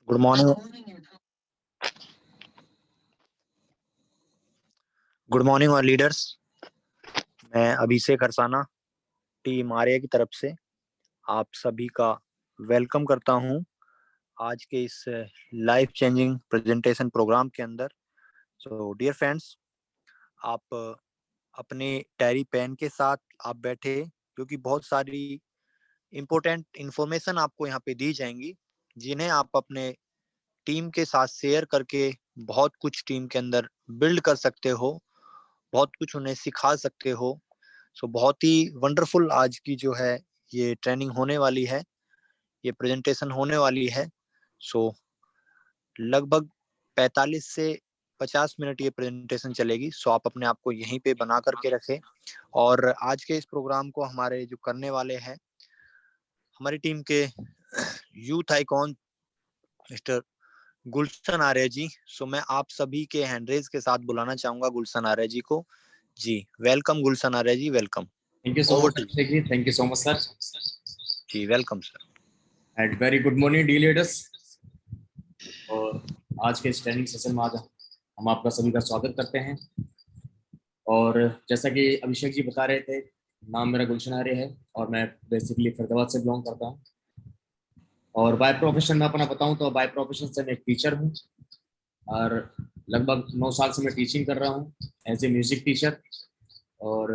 Good morning. Good morning और leaders. मैं अभिषेक अरसाना team Arya की तरफ से आप सभी का वेलकम करता हूं आज के इस लाइफ चेंजिंग प्रेजेंटेशन प्रोग्राम के अंदर। सो डियर फ्रेंड्स, आप अपने डायरी पेन के साथ आप बैठे, क्योंकि बहुत सारी इंपॉर्टेंट इंफॉर्मेशन आपको यहाँ पे दी जाएंगी, जिन्हें आप अपने टीम के साथ शेयर करके बहुत कुछ टीम के अंदर बिल्ड कर सकते हो, बहुत कुछ उन्हें सिखा सकते हो। सो बहुत ही वंडरफुल आज की जो है ये ट्रेनिंग होने वाली है, ये प्रेजेंटेशन होने वाली है। सो लगभग 45 से 50 मिनट ये प्रेजेंटेशन चलेगी। सो आप अपने आप को यहीं पे बना करके रखें। और आज के इस प्रोग्राम को हमारे जो करने वाले हैं, हमारी टीम के यूथ आइकॉन मिस्टर गुलशन आर्य जी। सो मैं आप सभी के हैंड रेज के साथ बुलाना चाहूंगा गुलशन आर्य जी को। जी welcome Gulshan Arya ji, welcome. Thank you so over much, to Abhishek ji. Thank you so much, sir. जी, welcome sir. And very good morning, dear leaders. और आज के इस ट्रेनिंग सेशन में आज हम आपका सभी का स्वागत करते हैं। और जैसा कि अभिषेक जी बता रहे थे, नाम मेरा गुलशन आर्य है और मैं बेसिकली फरीदाबाद से बिलोंग करता हूँ। और बाय प्रोफेशन में अपना बताऊँ तो बाय प्रोफेशन से मैं एक टीचर हूँ और लगभग 9 साल से मैं टीचिंग कर रहा हूँ एज ए म्यूजिक टीचर। और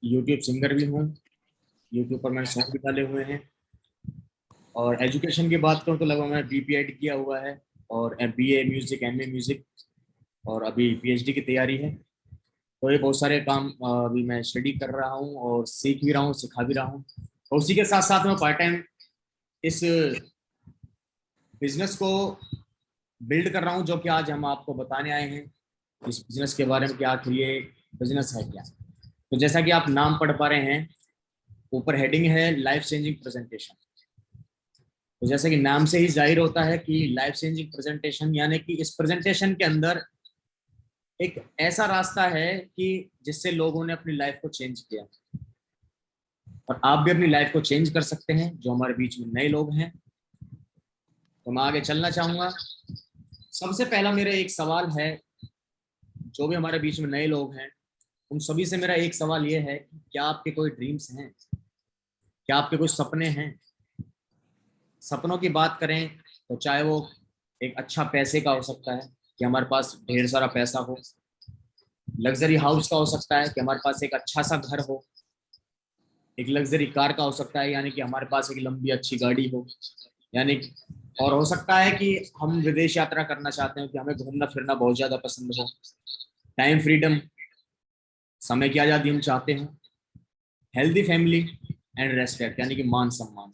यूट्यूब सिंगर भी हूँ, यूट्यूब पर मैंने सॉन्ग भी डाले हुए हैं। और एजुकेशन की बात करूँ तो लगभग मैं BPEd किया हुआ है और BA म्यूजिक, MA म्यूजिक और अभी PhD की तैयारी है। तो ये बहुत सारे काम अभी मैं स्टडी कर रहा हूँ और सीख भी रहा हूँ, सिखा भी रहा हूँ। और उसी के साथ साथ मैं पार्ट टाइम इस बिजनेस को बिल्ड कर रहा हूँ, जो कि आज हम आपको बताने आए हैं इस बिजनेस के बारे में कि आखिर ये बिजनेस है क्या। तो जैसा कि आप नाम पढ़ पा रहे हैं, ऊपर हेडिंग है लाइफ चेंजिंग प्रेजेंटेशन। तो जैसे कि नाम से ही जाहिर होता है कि लाइफ चेंजिंग प्रेजेंटेशन, यानी कि इस प्रेजेंटेशन के अंदर एक ऐसा रास्ता है कि जिससे लोगों ने अपनी लाइफ को चेंज किया और आप भी अपनी लाइफ को चेंज कर सकते हैं। जो हमारे बीच में नए लोग हैं, तो मैं आगे चलना चाहूंगा। सबसे पहला मेरा एक सवाल है, जो भी हमारे बीच में नए लोग हैं उन सभी से मेरा एक सवाल ये है, क्या आपके कोई ड्रीम्स हैं? क्या आपके कोई सपने हैं? सपनों की बात करें तो चाहे वो एक अच्छा पैसे का हो सकता है कि हमारे पास ढेर सारा पैसा हो, लग्जरी हाउस का हो सकता है कि हमारे पास एक अच्छा सा घर हो, एक लग्जरी कार का हो सकता है यानी कि हमारे पास एक लंबी अच्छी गाड़ी हो, यानी और हो सकता है कि हम विदेश यात्रा करना चाहते हैं, कि हमें घूमना फिरना बहुत ज्यादा पसंद हो, टाइम फ्रीडम, समय की आजादी हम चाहते हैं, हेल्दी फैमिली एंड रेस्पेक्ट यानी कि मान सम्मान।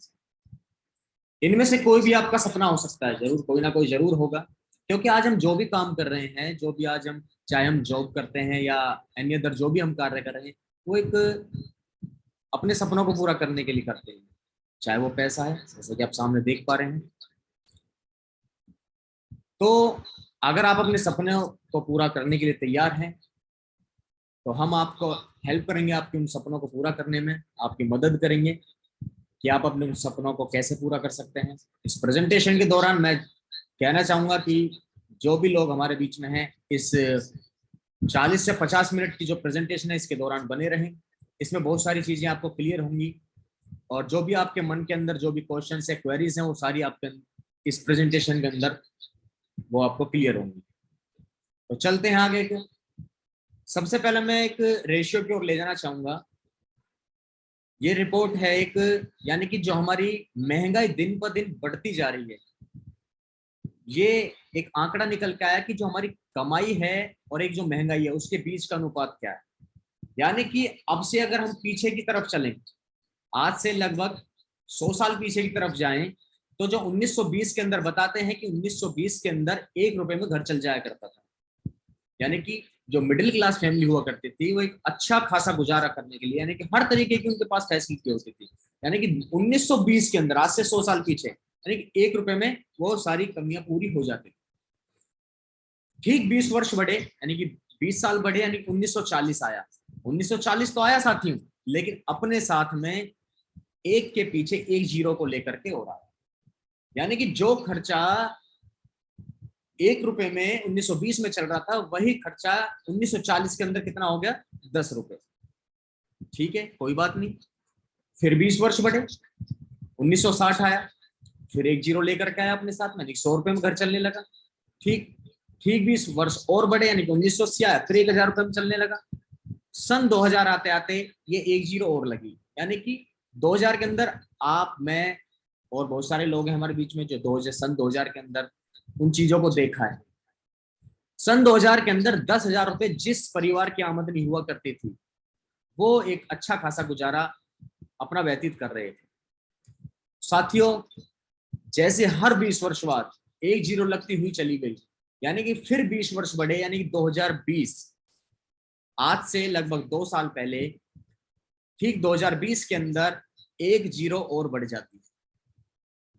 इनमें से कोई भी आपका सपना हो सकता है, जरूर कोई ना कोई जरूर होगा। क्योंकि आज हम जो भी काम कर रहे हैं, जो भी आज हम, चाहे हम जॉब करते हैं या एनी अदर जो भी हम कार्य कर रहे हैं, वो एक अपने सपनों को पूरा करने के लिए करते हैं। चाहे वो पैसा है, जैसे कि आप सामने देख पा रहे हैं। तो अगर आप अपने सपनों को पूरा करने के लिए तैयार हैं, तो हम आपको हेल्प करेंगे आपके उन सपनों को पूरा करने में, आपकी मदद करेंगे कि आप अपने सपनों को कैसे पूरा कर सकते हैं। इस प्रेजेंटेशन के दौरान मैं कहना चाहूंगा कि जो भी लोग हमारे बीच में हैं, इस 40 से 50 मिनट की जो प्रेजेंटेशन है इसके दौरान बने रहें। इसमें बहुत सारी चीजें आपको क्लियर होंगी और जो भी आपके मन के अंदर जो भी क्वेश्चन है, क्वेरीज हैं, वो सारी आपके इस प्रेजेंटेशन के अंदर वो आपको क्लियर होंगी। तो चलते हैं आगे के। सबसे पहले मैं एक रेशियो की ओर ले जाना चाहूंगा। ये रिपोर्ट है एक, यानी कि जो हमारी महंगाई दिन ब दिन बढ़ती जा रही है, ये एक आंकड़ा निकल के आया कि जो हमारी कमाई है और एक जो महंगाई है उसके बीच का अनुपात क्या है। यानी कि अब से अगर हम पीछे की तरफ चलें, आज से लगभग 100 साल पीछे की तरफ जाएं, तो जो 1920 के अंदर बताते हैं कि 1920 के अंदर 1 रुपए में घर चल जाया करता था। यानी कि जो मिडिल क्लास फैमिली हुआ करती थी, वो एक अच्छा खासा गुजारा करने के लिए, यानी कि हर तरीके की उनके पास फैसिलिटी होती थी। यानी कि 1920 के अंदर, आज से 100 साल पीछे, यानी कि 1 रुपए में वो सारी कमियां पूरी हो जाती। ठीक 20 वर्ष बढ़े, यानी कि 20 साल बढ़े, यानी 1940 आया। 1940 तो आया साथियों, लेकिन अपने साथ में एक के पीछे एक जीरो को लेकर के हो रहा है। यानी कि जो खर्चा 1 रुपए में 1920 में चल रहा था, वही खर्चा 1940 के अंदर कितना हो गया, 10 रुपए। ठीक है, कोई बात नहीं। फिर 20 वर्ष बढ़े, 1960 आया, फिर एक जीरो लेकर के आया अपने साथ में, 100 रुपए में घर चलने लगा। ठीक ठीक 20 वर्ष और बढ़े, यानी कि 1980 आया, फिर 1000 रुपए में चलने लगा। सन 2000 आते आते ये एक जीरो और लगी, यानी कि 2000 के अंदर आप, मैं और बहुत सारे लोग हैं हमारे बीच में जो सन 2000 के अंदर उन चीजों को देखा है। सन 2000 के अंदर 10,000 रुपए जिस परिवार की आमदनी हुआ करती थी, वो एक अच्छा खासा गुजारा अपना व्यतीत कर रहे थे। साथियों, जैसे हर 20 वर्ष बाद एक जीरो लगती हुई चली गई, यानी कि फिर 20 वर्ष बढ़े, यानी कि 2020, आज से लगभग 2 साल पहले, ठीक 2020 के अंदर एक जीरो और बढ़ जाती है।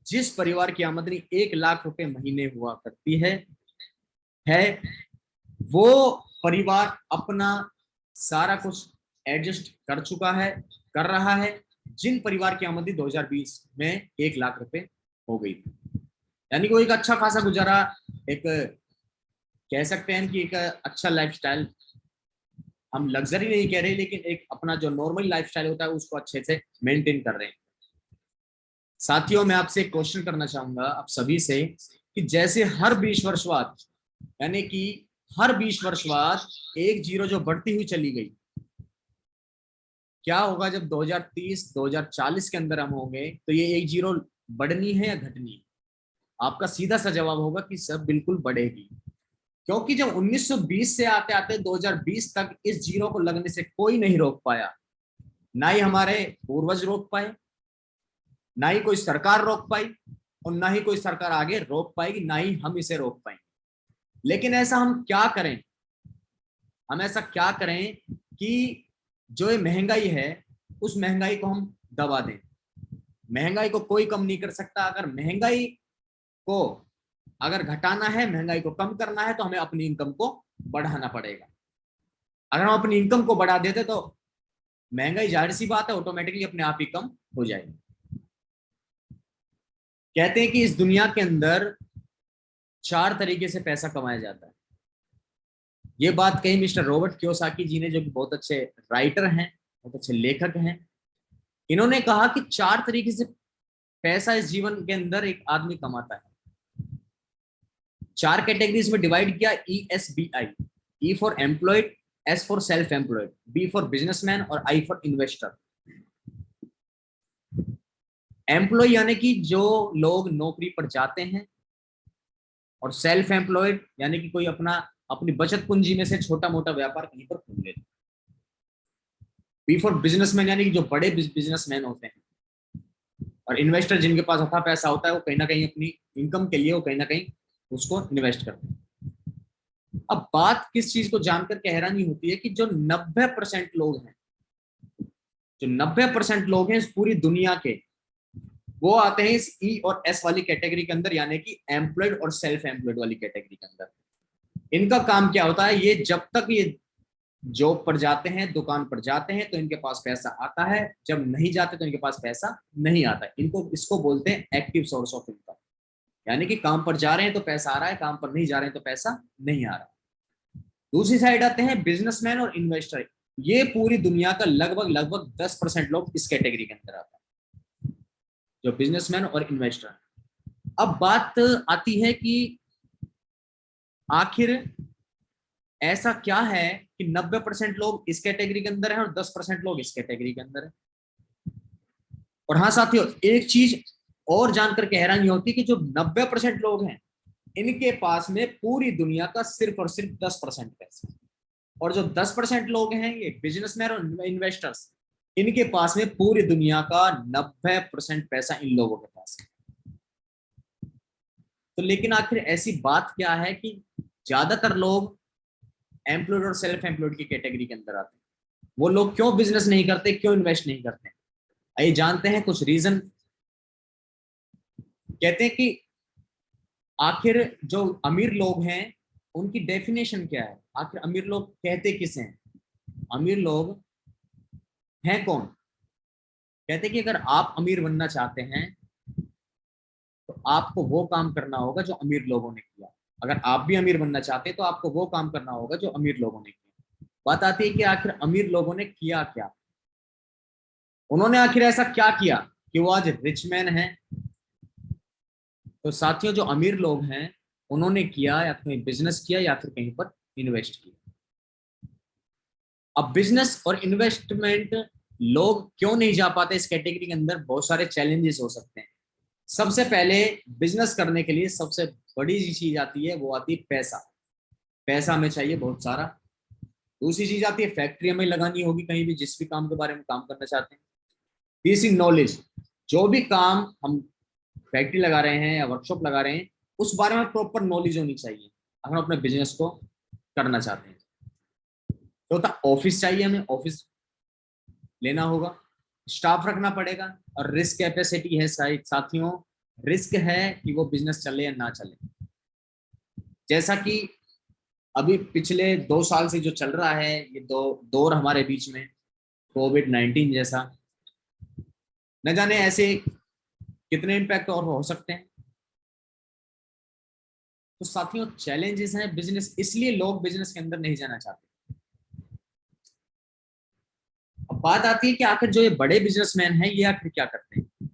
जिस परिवार की आमदनी 1,00,000 रुपए महीने हुआ करती है वो परिवार अपना सारा कुछ एडजस्ट कर चुका है, कर रहा है। जिन परिवार की आमदनी 2020 में 1,00,000 रुपए हो गई थी, यानी कोई एक अच्छा खासा गुजारा, एक कह सकते हैं कि एक अच्छा लाइफस्टाइल, हम लग्जरी नहीं कह रहे, लेकिन एक अपना जो नॉर्मल लाइफस्टाइल होता है उसको अच्छे से मेंटेन कर रहे हैं। साथियों, मैं आपसे एक क्वेश्चन करना चाहूंगा आप सभी से, कि जैसे हर 20 वर्ष बाद, यानी कि हर 20 वर्ष बाद एक जीरो जो बढ़ती हुई चली गई, क्या होगा जब 2030 2040 के अंदर हम होंगे, तो ये एक जीरो बढ़नी है या घटनी है? आपका सीधा सा जवाब होगा कि सब बिल्कुल बढ़ेगी, क्योंकि जब 1920 से आते आते 2020 तक इस जीरो को लगने से कोई नहीं रोक पाया, ना ही हमारे पूर्वज रोक पाए, ना ही कोई सरकार रोक पाई, और ना ही कोई सरकार आगे रोक पाएगी, ना ही हम इसे रोक पाएंगे। लेकिन ऐसा हम क्या करें, हम ऐसा क्या करें कि जो ये महंगाई है उस महंगाई को हम दबा दें। महंगाई को कोई कम नहीं कर सकता। अगर महंगाई को अगर घटाना है, महंगाई को कम करना है, तो हमें अपनी इनकम को बढ़ाना पड़ेगा। अगर हम अपनी इनकम को बढ़ा देते तो महंगाई जाहिर सी बात है ऑटोमेटिकली अपने आप ही कम हो जाएगी। कहते हैं कि इस दुनिया के अंदर 4 तरीके से पैसा कमाया जाता है। ये बात कही मिस्टर रॉबर्ट कियोसाकी जी ने, जो कि बहुत अच्छे राइटर हैं, बहुत अच्छे लेखक हैं। इन्होंने कहा कि 4 तरीके से पैसा इस जीवन के अंदर एक आदमी कमाता है। 4 कैटेगरीज में डिवाइड किया, ESBI, E for employed, S for self employed, B for businessman और I फॉर इन्वेस्टर। एम्प्लॉय यानी कि जो लोग नौकरी पर जाते हैं, और सेल्फ एम्प्लॉयड यानी कि कोई अपनी बचत पूंजी में से छोटा मोटा व्यापार कहीं पर खोल लेते। बी फॉर बिजनेसमैन यानी कि जो बड़े बिजनेसमैन होते हैं, और इन्वेस्टर जिनके पास अच्छा पैसा होता है, वो कहीं ना कहीं अपनी इनकम के लिए वो कहीं ना कहीं उसको इन्वेस्ट करते हैं। अब बात किस चीज को जानकर के हैरानी होती है कि जो 90% लोग हैं, जो 90% लोग हैं इस पूरी दुनिया के, वो आते हैं इस E और S वाली कैटेगरी के अंदर, यानी कि एम्प्लॉयड और सेल्फ एम्प्लॉयड वाली कैटेगरी के अंदर। इनका काम क्या होता है, ये जब तक ये जॉब पर जाते हैं, दुकान पर जाते हैं, तो इनके पास पैसा आता है, जब नहीं जाते तो इनके पास पैसा नहीं आता है। इसको बोलते हैं एक्टिव सोर्स ऑफ इनकम, यानी कि काम पर जा रहे हैं तो पैसा आ रहा है, काम पर नहीं जा रहे हैं तो पैसा नहीं आ रहा। दूसरी साइड आते हैं बिजनेसमैन और इन्वेस्टर। ये पूरी दुनिया का लगभग 10% लोग इस कैटेगरी के अंदर आते हैं, जो बिजनेसमैन और इन्वेस्टर। अब बात आती है कि आखिर ऐसा क्या है कि 90% लोग इस कैटेगरी के अंदर हैं और 10% लोग इस कैटेगरी के अंदर हैं। और हाँ साथियों, एक चीज और जानकर के हैरानी होती है कि जो 90% लोग हैं, इनके पास में पूरी दुनिया का सिर्फ और सिर्फ 10% पैसा, और जो 10% लोग हैं, ये बिजनेसमैन और इन्वेस्टर्स, इनके पास में पूरी दुनिया का 90% पैसा इन लोगों के पास है। तो लेकिन आखिर ऐसी बात क्या है कि ज्यादातर लोग एम्प्लॉयड और सेल्फ एम्प्लॉयड की कैटेगरी के अंदर आते हैं? वो लोग क्यों बिजनेस नहीं करते, क्यों इन्वेस्ट नहीं करते? आइए जानते हैं कुछ रीजन। कहते हैं कि आखिर जो अमीर लोग हैं उनकी डेफिनेशन क्या है, आखिर अमीर लोग कहते किसे हैं, अमीर लोग हैं कौन? कहते हैं कि अगर आप अमीर बनना चाहते हैं तो आपको वो काम करना होगा जो अमीर लोगों ने किया। अगर आप भी अमीर बनना चाहते हैं तो आपको वो काम करना होगा जो अमीर लोगों ने किया। बात आती है कि आखिर अमीर लोगों ने किया क्या, उन्होंने आखिर ऐसा क्या किया कि वो आज रिच मैन है। तो साथियों, जो अमीर लोग हैं उन्होंने किया या कहीं बिजनेस किया या फिर कहीं पर इन्वेस्ट किया। अब बिजनेस और इन्वेस्टमेंट लोग क्यों नहीं जा पाते इस कैटेगरी के अंदर, बहुत सारे चैलेंजेस हो सकते हैं। सबसे पहले बिजनेस करने के लिए सबसे बड़ी चीज आती है, वो आती है पैसा। पैसा हमें चाहिए बहुत सारा। दूसरी चीज आती है फैक्ट्री हमें लगानी होगी कहीं भी, जिस भी काम के बारे में काम करना चाहते हैं। तीसरी नॉलेज, जो भी काम हम फैक्ट्री लगा रहे हैं या वर्कशॉप लगा रहे हैं उस बारे में प्रॉपर नॉलेज होनी चाहिए अगर हम अपने बिजनेस को करना चाहते हैं। चौथा, ऑफिस चाहिए, हमें ऑफिस लेना होगा, स्टाफ रखना पड़ेगा, और रिस्क कैपेसिटी है साथियों। रिस्क है कि वो बिजनेस चले या ना चले। जैसा कि अभी पिछले 2 साल से जो चल रहा है, ये दौर हमारे बीच में, कोविड-19 जैसा, न जाने ऐसे कितने इम्पैक्ट और हो सकते हैं। तो साथियों, चैलेंजेस हैं बिजनेस, इसलिए लोग बिजनेस के अंदर नहीं जाना चाहते। अब बात आती है कि आखिर जो ये बड़े बिजनेसमैन हैं ये आखिर क्या करते हैं।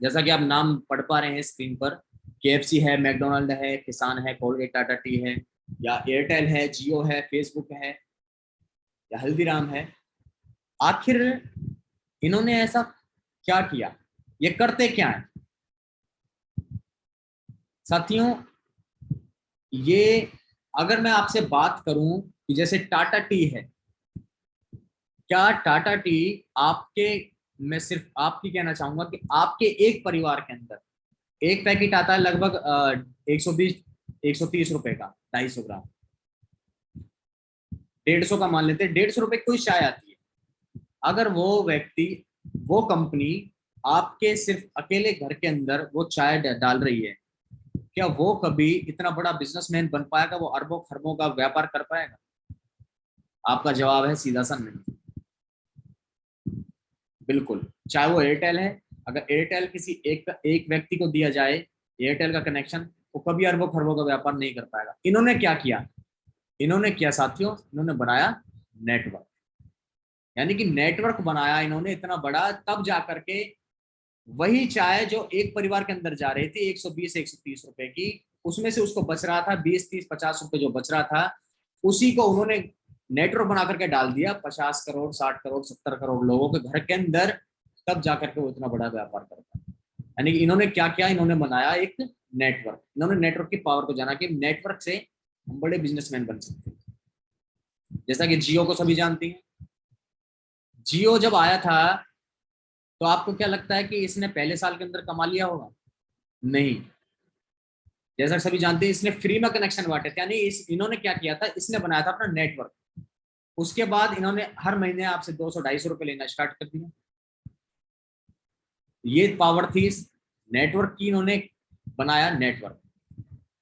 जैसा कि आप नाम पढ़ पा रहे हैं स्क्रीन पर, केएफसी है, मैकडोनल्ड है, किसान है, कोलगेट टाटा टी है, या एयरटेल है, जियो है, फेसबुक है, या हल्दीराम है। आखिर इन्होंने ऐसा क्या किया, ये करते क्या है साथियों। ये अगर मैं आपसे बात करूं कि जैसे टाटा टी है, क्या टाटा टी आपके, मैं सिर्फ आपकी कहना चाहूंगा कि आपके एक परिवार के अंदर एक पैकेट आता है लगभग 120 130 रुपए का, 250 ग्राम, 150 का मान लेते हैं, 150 रुपए की कोई चाय आती है। अगर वो व्यक्ति, वो कंपनी आपके सिर्फ अकेले घर के अंदर वो चाय डाल रही है, क्या वो कभी इतना बड़ा बिजनेसमैन बन पाएगा, वो अरबों खरबों का व्यापार कर पाएगा? आपका जवाब है सीधा सा नहीं। बिल्कुल, चाहे वो एयरटेल है, अगर एयरटेल किसी एक व्यक्ति को दिया जाए एयरटेल का कनेक्शन, वो कभी अरबों खरबों का व्यापार नहीं कर पाएगा। इन्होंने क्या किया, इन्होंने क्या साथियों, इन्होंने बनाया नेटवर्क। यानी कि नेटवर्क बनाया इन्होंने इतना बड़ा, तब जाकर के वही चाय जो एक परिवार के अंदर जा रही थी 120 130 रुपए की, उसमें से उसको बच रहा था 20 30 50 रुपए जो बच रहा था, उसी को उन्होंने नेटवर्क बना करके डाल दिया 50 करोड़ 60 करोड़ 70 करोड़ लोगों के घर के अंदर, तब जाकर के वो इतना बड़ा व्यापार करता है। यानी कि इन्होंने क्या किया, इन्होंने बनाया एक नेटवर्क। इन्होंने नेटवर्क की पावर को जाना कि नेटवर्क से हम बड़े बिजनेसमैन बन सकते हैं। जैसा कि जियो को सभी जानती हैं, जियो जब आया था तो आपको क्या लगता है कि इसने पहले साल के अंदर कमा लिया होगा? नहीं। जैसा सभी जानते हैं, इसने फ्री में कनेक्शन बांटे थे, यानी इन्होंने क्या किया था, इसने बनाया था अपना नेटवर्क। उसके बाद इन्होंने हर महीने आपसे 200 250 रुपए लेना स्टार्ट कर दिया। ये पावर थी इस नेटवर्क की, इन्होंने बनाया नेटवर्क।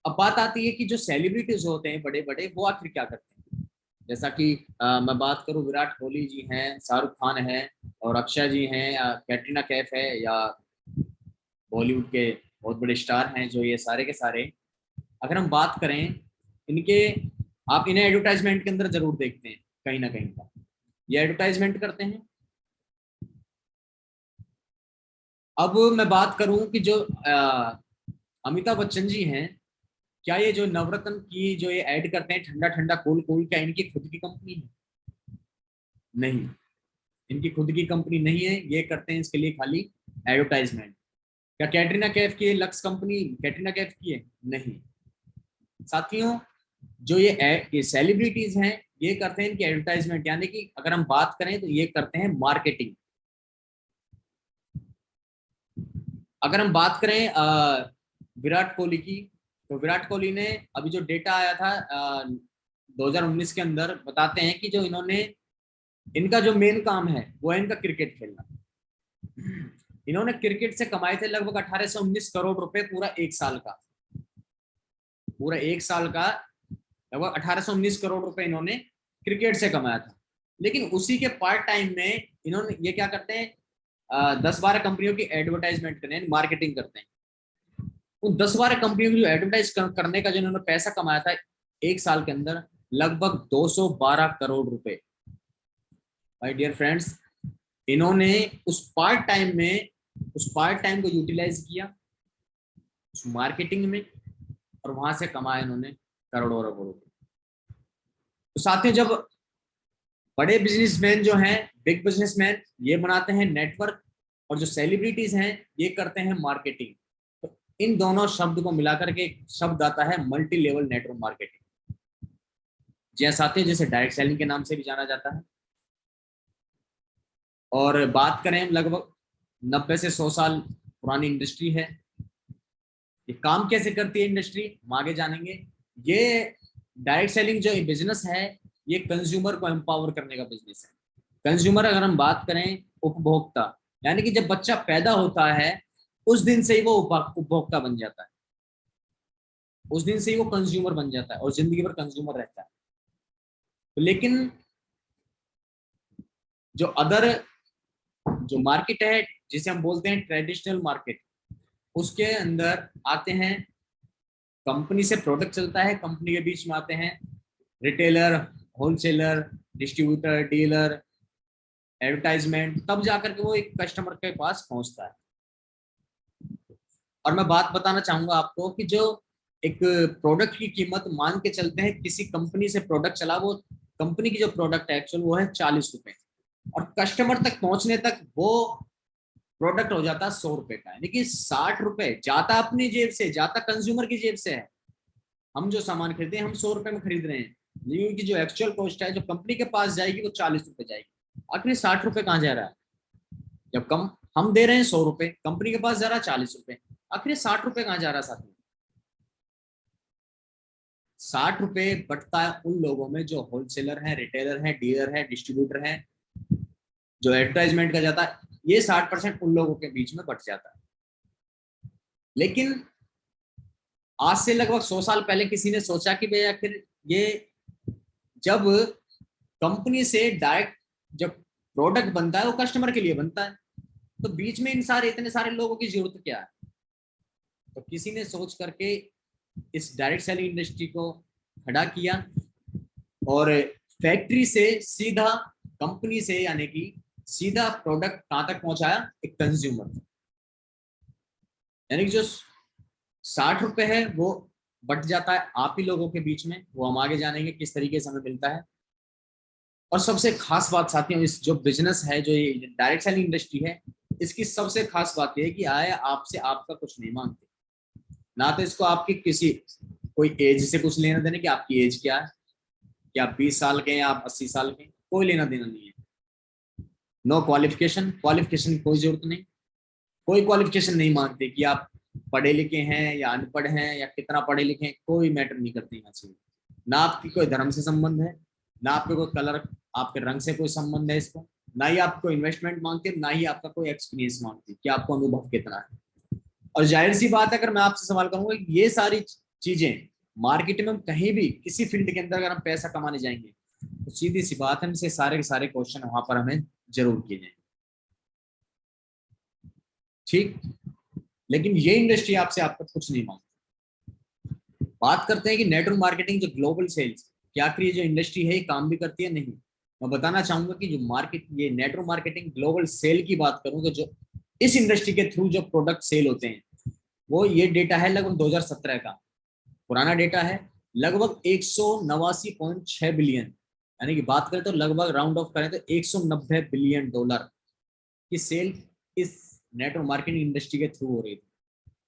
अब बात आती है कि जो सेलिब्रिटीज होते हैं बड़े बड़े, वो आखिर क्या करते हैं। जैसा कि मैं बात करूं, विराट कोहली जी हैं, शाहरुख खान है, और अक्षय जी हैं, या कैटरीना कैफ है, या बॉलीवुड के बहुत बड़े स्टार हैं, जो ये सारे के सारे, अगर हम बात करें इनके, आप इन्हें एडवर्टाइजमेंट के अंदर जरूर देखते हैं कहीं ना कहीं का, ये एडवर्टाइजमेंट करते हैं। अब मैं बात करूं कि जो अमिताभ बच्चन जी हैं, क्या ये जो नवरत्न की जो ये ऐड करते हैं, ठंडा ठंडा कूल कूल, क्या इनकी खुद की कंपनी है? नहीं, इनकी खुद की कंपनी नहीं है, ये करते हैं इसके लिए खाली एडवर्टाइजमेंट। क्या कैटरीना कैफ की लक्स कंपनी कैटरीना कैफ की है? नहीं। साथियों, जो ये सेलिब्रिटीज हैं, ये करते हैं इनकी एडवर्टाइजमेंट, यानी कि अगर हम बात करें तो ये करते हैं मार्केटिंग। अगर हम बात करें विराट कोहली की, तो विराट कोहली ने अभी जो डेटा आया था 2019 के अंदर, बताते हैं कि जो इन्होंने, इनका जो मेन काम है वो है इनका क्रिकेट खेलना। इन्होंने क्रिकेट से कमाए थे लगभग 18 से 19 करोड़ रुपए पूरा एक साल का, पूरा एक साल का लगभग 18 से 19 करोड़ रुपए इन्होंने क्रिकेट से कमाया था। लेकिन उसी के पार्ट टाइम में इन्होंने ये क्या करते हैं, 10-12 कंपनियों की एडवर्टाइजमेंट करते हैं, मार्केटिंग करते हैं। उन 10-12 कंपनियों को जो एडवर्टाइज करने का जो इन्होंने पैसा कमाया था एक साल के अंदर, लगभग 212 करोड़ रुपए। माय डियर फ्रेंड्स, इन्होंने उस पार्ट टाइम को यूटिलाइज किया उस मार्केटिंग में, और वहां से कमाया इन्होंने करोड़ों अरबों रुपए। तो साथियों, जब बड़े बिजनेसमैन जो हैं, बिग बिजनेसमैन, ये बनाते हैं नेटवर्क, और जो सेलिब्रिटीज हैं ये करते हैं मार्केटिंग, तो इन दोनों शब्द को मिलाकर के एक शब्द आता है मल्टी लेवल नेटवर्क मार्केटिंग। जी साथियों, जैसे डायरेक्ट सेलिंग के नाम से भी जाना जाता है। और बात करें, लगभग 90 से 100 साल पुरानी इंडस्ट्री है। ये काम कैसे करती है इंडस्ट्री, हम आगे जानेंगे। ये डायरेक्ट सेलिंग जो बिजनेस है, ये कंज्यूमर को एम्पावर करने का बिजनेस है। कंज्यूमर, अगर हम बात करें उपभोक्ता, यानी कि जब बच्चा पैदा होता है उस दिन से ही वो उपभोक्ता बन जाता है, उस दिन से ही वो कंज्यूमर बन जाता है और जिंदगी भर कंज्यूमर रहता है। तो लेकिन जो मार्केट है, जिसे हम बोलते हैं ट्रेडिशनल मार्केट, उसके अंदर आते हैं, कंपनी से प्रोडक्ट चलता है, कंपनी के बीच में आते हैं retailer, wholesaler, distributor, dealer, advertisement, तब जाकर के वो एक कस्टमर के पास पहुंचता है। और मैं बात बताना चाहूंगा आपको कि जो एक प्रोडक्ट की कीमत, मान के चलते हैं किसी कंपनी से प्रोडक्ट चला, वो कंपनी की जो प्रोडक्ट है एक्चुअल वो है 40 रुपए, और कस्टमर तक पहुंचने तक वो प्रोडक्ट हो जाता है 100 रुपए का, यानी कि 60 रुपए जाता अपनी जेब से, जाता कंज्यूमर की जेब से है। हम जो सामान खरीदते हैं हम 100 रुपए में खरीद रहे हैं, लेकिन की जो एक्चुअल कॉस्ट है जो कंपनी के पास जाएगी वो 40 रुपए जाएगी। आखिर 60 रुपए कहाँ जा रहा है? जब कम हम दे रहे हैं 100 रुपए, कंपनी के पास जा रहा है 40 रुपए, आखिर 60 रुपए कहाँ जा रहा है साथ में? 60 रुपए बटता है उन लोगों में जो होलसेलर है, रिटेलर है, डीलर है, डिस्ट्रीब्यूटर है। जो एडवर्टाइजमेंट का जाता है, ये 60% उन लोगों के बीच में बट जाता है। लेकिन आज से लगभग 100 साल पहले किसी ने सोचा कि भाई आखिर ये जब कंपनी से डायरेक्ट जब प्रोडक्ट बनता है वो कस्टमर के लिए बनता है, तो बीच में इतने सारे लोगों की जरूरत क्या है? तो किसी ने सोच करके इस डायरेक्ट सेलिंग इंडस्ट्री को खड़ा किया, और फैक्ट्री से सीधा कंपनी से, यानी कि सीधा प्रोडक्ट कहां तक पहुंचाया? एक कंज्यूमर। यानी कि जो 60 रुपए है वो बट जाता है आप ही लोगों के बीच में, वो हम आगे जानेंगे किस तरीके से हमें मिलता है। और सबसे खास बात साथियों, इस जो बिजनेस है, जो ये डायरेक्ट सेलिंग इंडस्ट्री है, इसकी सबसे खास बात यह है कि आए आपसे आपका कुछ नहीं मांगते, ना तो इसको आपकी किसी कोई एज से कुछ लेना देना कि आपकी एज क्या है, कि आप 20 साल के हैं, आप 80 साल के, कोई लेना देना नहीं है। नो क्वालिफिकेशन की कोई जरूरत नहीं, कोई क्वालिफिकेशन नहीं मांगते कि आप पढ़े लिखे हैं या अनपढ़ हैं या कितना पढ़े लिखे हैं, कोई मैटर नहीं करते यहाँ से। ना आपकी कोई धर्म से संबंध है, ना आपके कोई कलर, आपके रंग से कोई संबंध है इसको, ना ही आपको इन्वेस्टमेंट मांगते, ना ही आपका कोई एक्सपीरियंस मांगते कि आपको अनुभव कितना है। और जाहिर सी बात है, अगर मैं आपसे सवाल करूंगा, ये सारी चीजें मार्केट में हम कहीं भी किसी फील्ड के अंदर अगर हम पैसा कमाने जाएंगे, तो सीधी सी बात है, हमसे सारे के सारे क्वेश्चन वहां पर हमें जरूर किए जाएंगे, ठीक। लेकिन ये इंडस्ट्री आपसे आपका कुछ नहीं मांगती। बात करते हैं कि नेटवर्क मार्केटिंग, जो ग्लोबल सेल्स, क्या ये जो इंडस्ट्री है ये काम भी करती है? नहीं। मैं बताना चाहूंगा कि जो मार्केट, ये नेटवर्क मार्केटिंग ग्लोबल सेल की बात करूं, तो जो इस इंडस्ट्री के थ्रू जो प्रोडक्ट सेल होते हैं, वो ये डेटा है लगभग 2017 का पुराना डेटा है, लगभग 189.6 बिलियन, यानी कि बात करें तो लगभग राउंड ऑफ करें तो 190 बिलियन डॉलर की सेल इस नेटवर्क मार्केटिंग इंडस्ट्री के थ्रू हो रही थी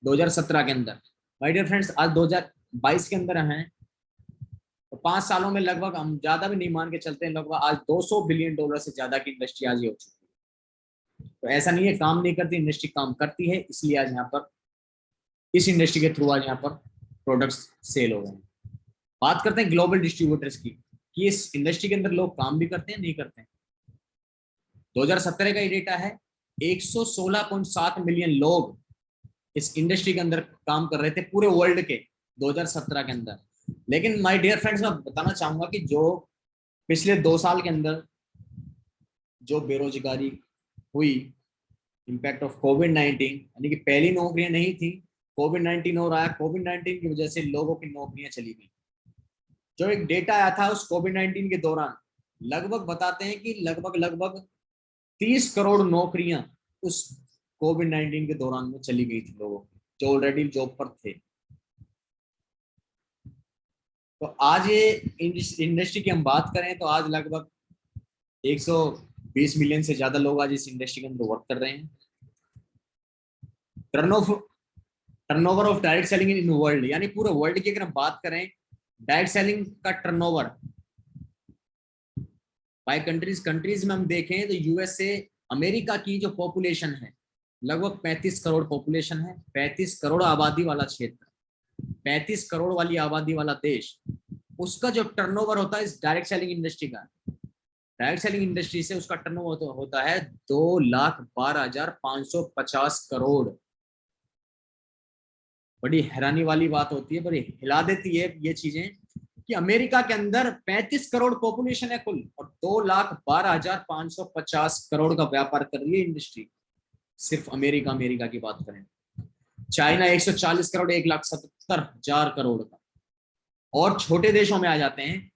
2017 के अंदर। माय डियर फ्रेंड्स, आज 2022 के अंदर हैं, तो 5 सालों में लगभग, हम ज्यादा भी नहीं मान के चलते हैं, लगभग आज 200 बिलियन डॉलर से ज्यादा की इंडस्ट्री आज ये हो चुकी है। तो ऐसा नहीं है काम नहीं करती, इंडस्ट्री काम करती है, इसलिए आज यहाँ पर इस इंडस्ट्री के थ्रू आज यहाँ पर प्रोडक्ट्स सेल हो रहे हैं। बात करते हैं ग्लोबल डिस्ट्रीब्यूटर्स की, कि इस इंडस्ट्री के अंदर लोग काम भी करते हैं नहीं करते हैं। 2017 का ये डेटा है, 116.7 मिलियन लोग इस इंडस्ट्री के अंदर काम कर रहे थे पूरे वर्ल्ड के 2017 के अंदर। लेकिन माय डियर फ्रेंड्स, मैं बताना चाहूंगा कि जो पिछले 2 साल के अंदर जो बेरोजगारी हुई, इम्पैक्ट ऑफ कोविड-19, यानी कि पहली नौकरियां नहीं थी, कोविड-19 हो रहा है, कोविड-19 की वजह से लोगों की नौकरियां चली गई। जो एक डेटा आया था उस कोविड-19 के दौरान, लगभग बताते हैं कि लगभग 30 करोड़ नौकरियां उस कोविड-19 के दौरान में चली गई थी लोगों की, जो ऑलरेडी जॉब पर थे। तो आज ये इंडस्ट्री की हम बात करें तो आज लगभग 120 मिलियन से ज्यादा लोग आज इस इंडस्ट्री के अंदर वर्क कर रहे हैं। Turnover of direct selling in world, यानी पूरे वर्ल्ड की अगर हम बात करें, डायरेक्ट सेलिंग का टर्नओवर बाय कंट्रीज में हम देखें तो यूएसए, अमेरिका की जो पॉपुलेशन है लगभग 35 करोड़ पॉपुलेशन है, 35 करोड़ आबादी वाला क्षेत्र, 35 करोड़ वाली आबादी वाला देश, उसका जो टर्नओवर होता है इस डायरेक्ट सेलिंग इंडस्ट्री का, डायरेक्ट सेलिंग इंडस्ट्री से उसका टर्नओवर होता है 2,12,550 करोड़। बड़ी हैरानी वाली बात होती है, बड़ी हिला देती है ये चीजें कि अमेरिका के अंदर 35 करोड़ पॉपुलेशन है कुल और 2,12,550 करोड़ का व्यापार कर रही है इंडस्ट्री। सिर्फ अमेरिका की बात करें। चाइना 140 करोड़, 1,70,000 करोड़ का। और छोटे देशों में आ जाते हैं,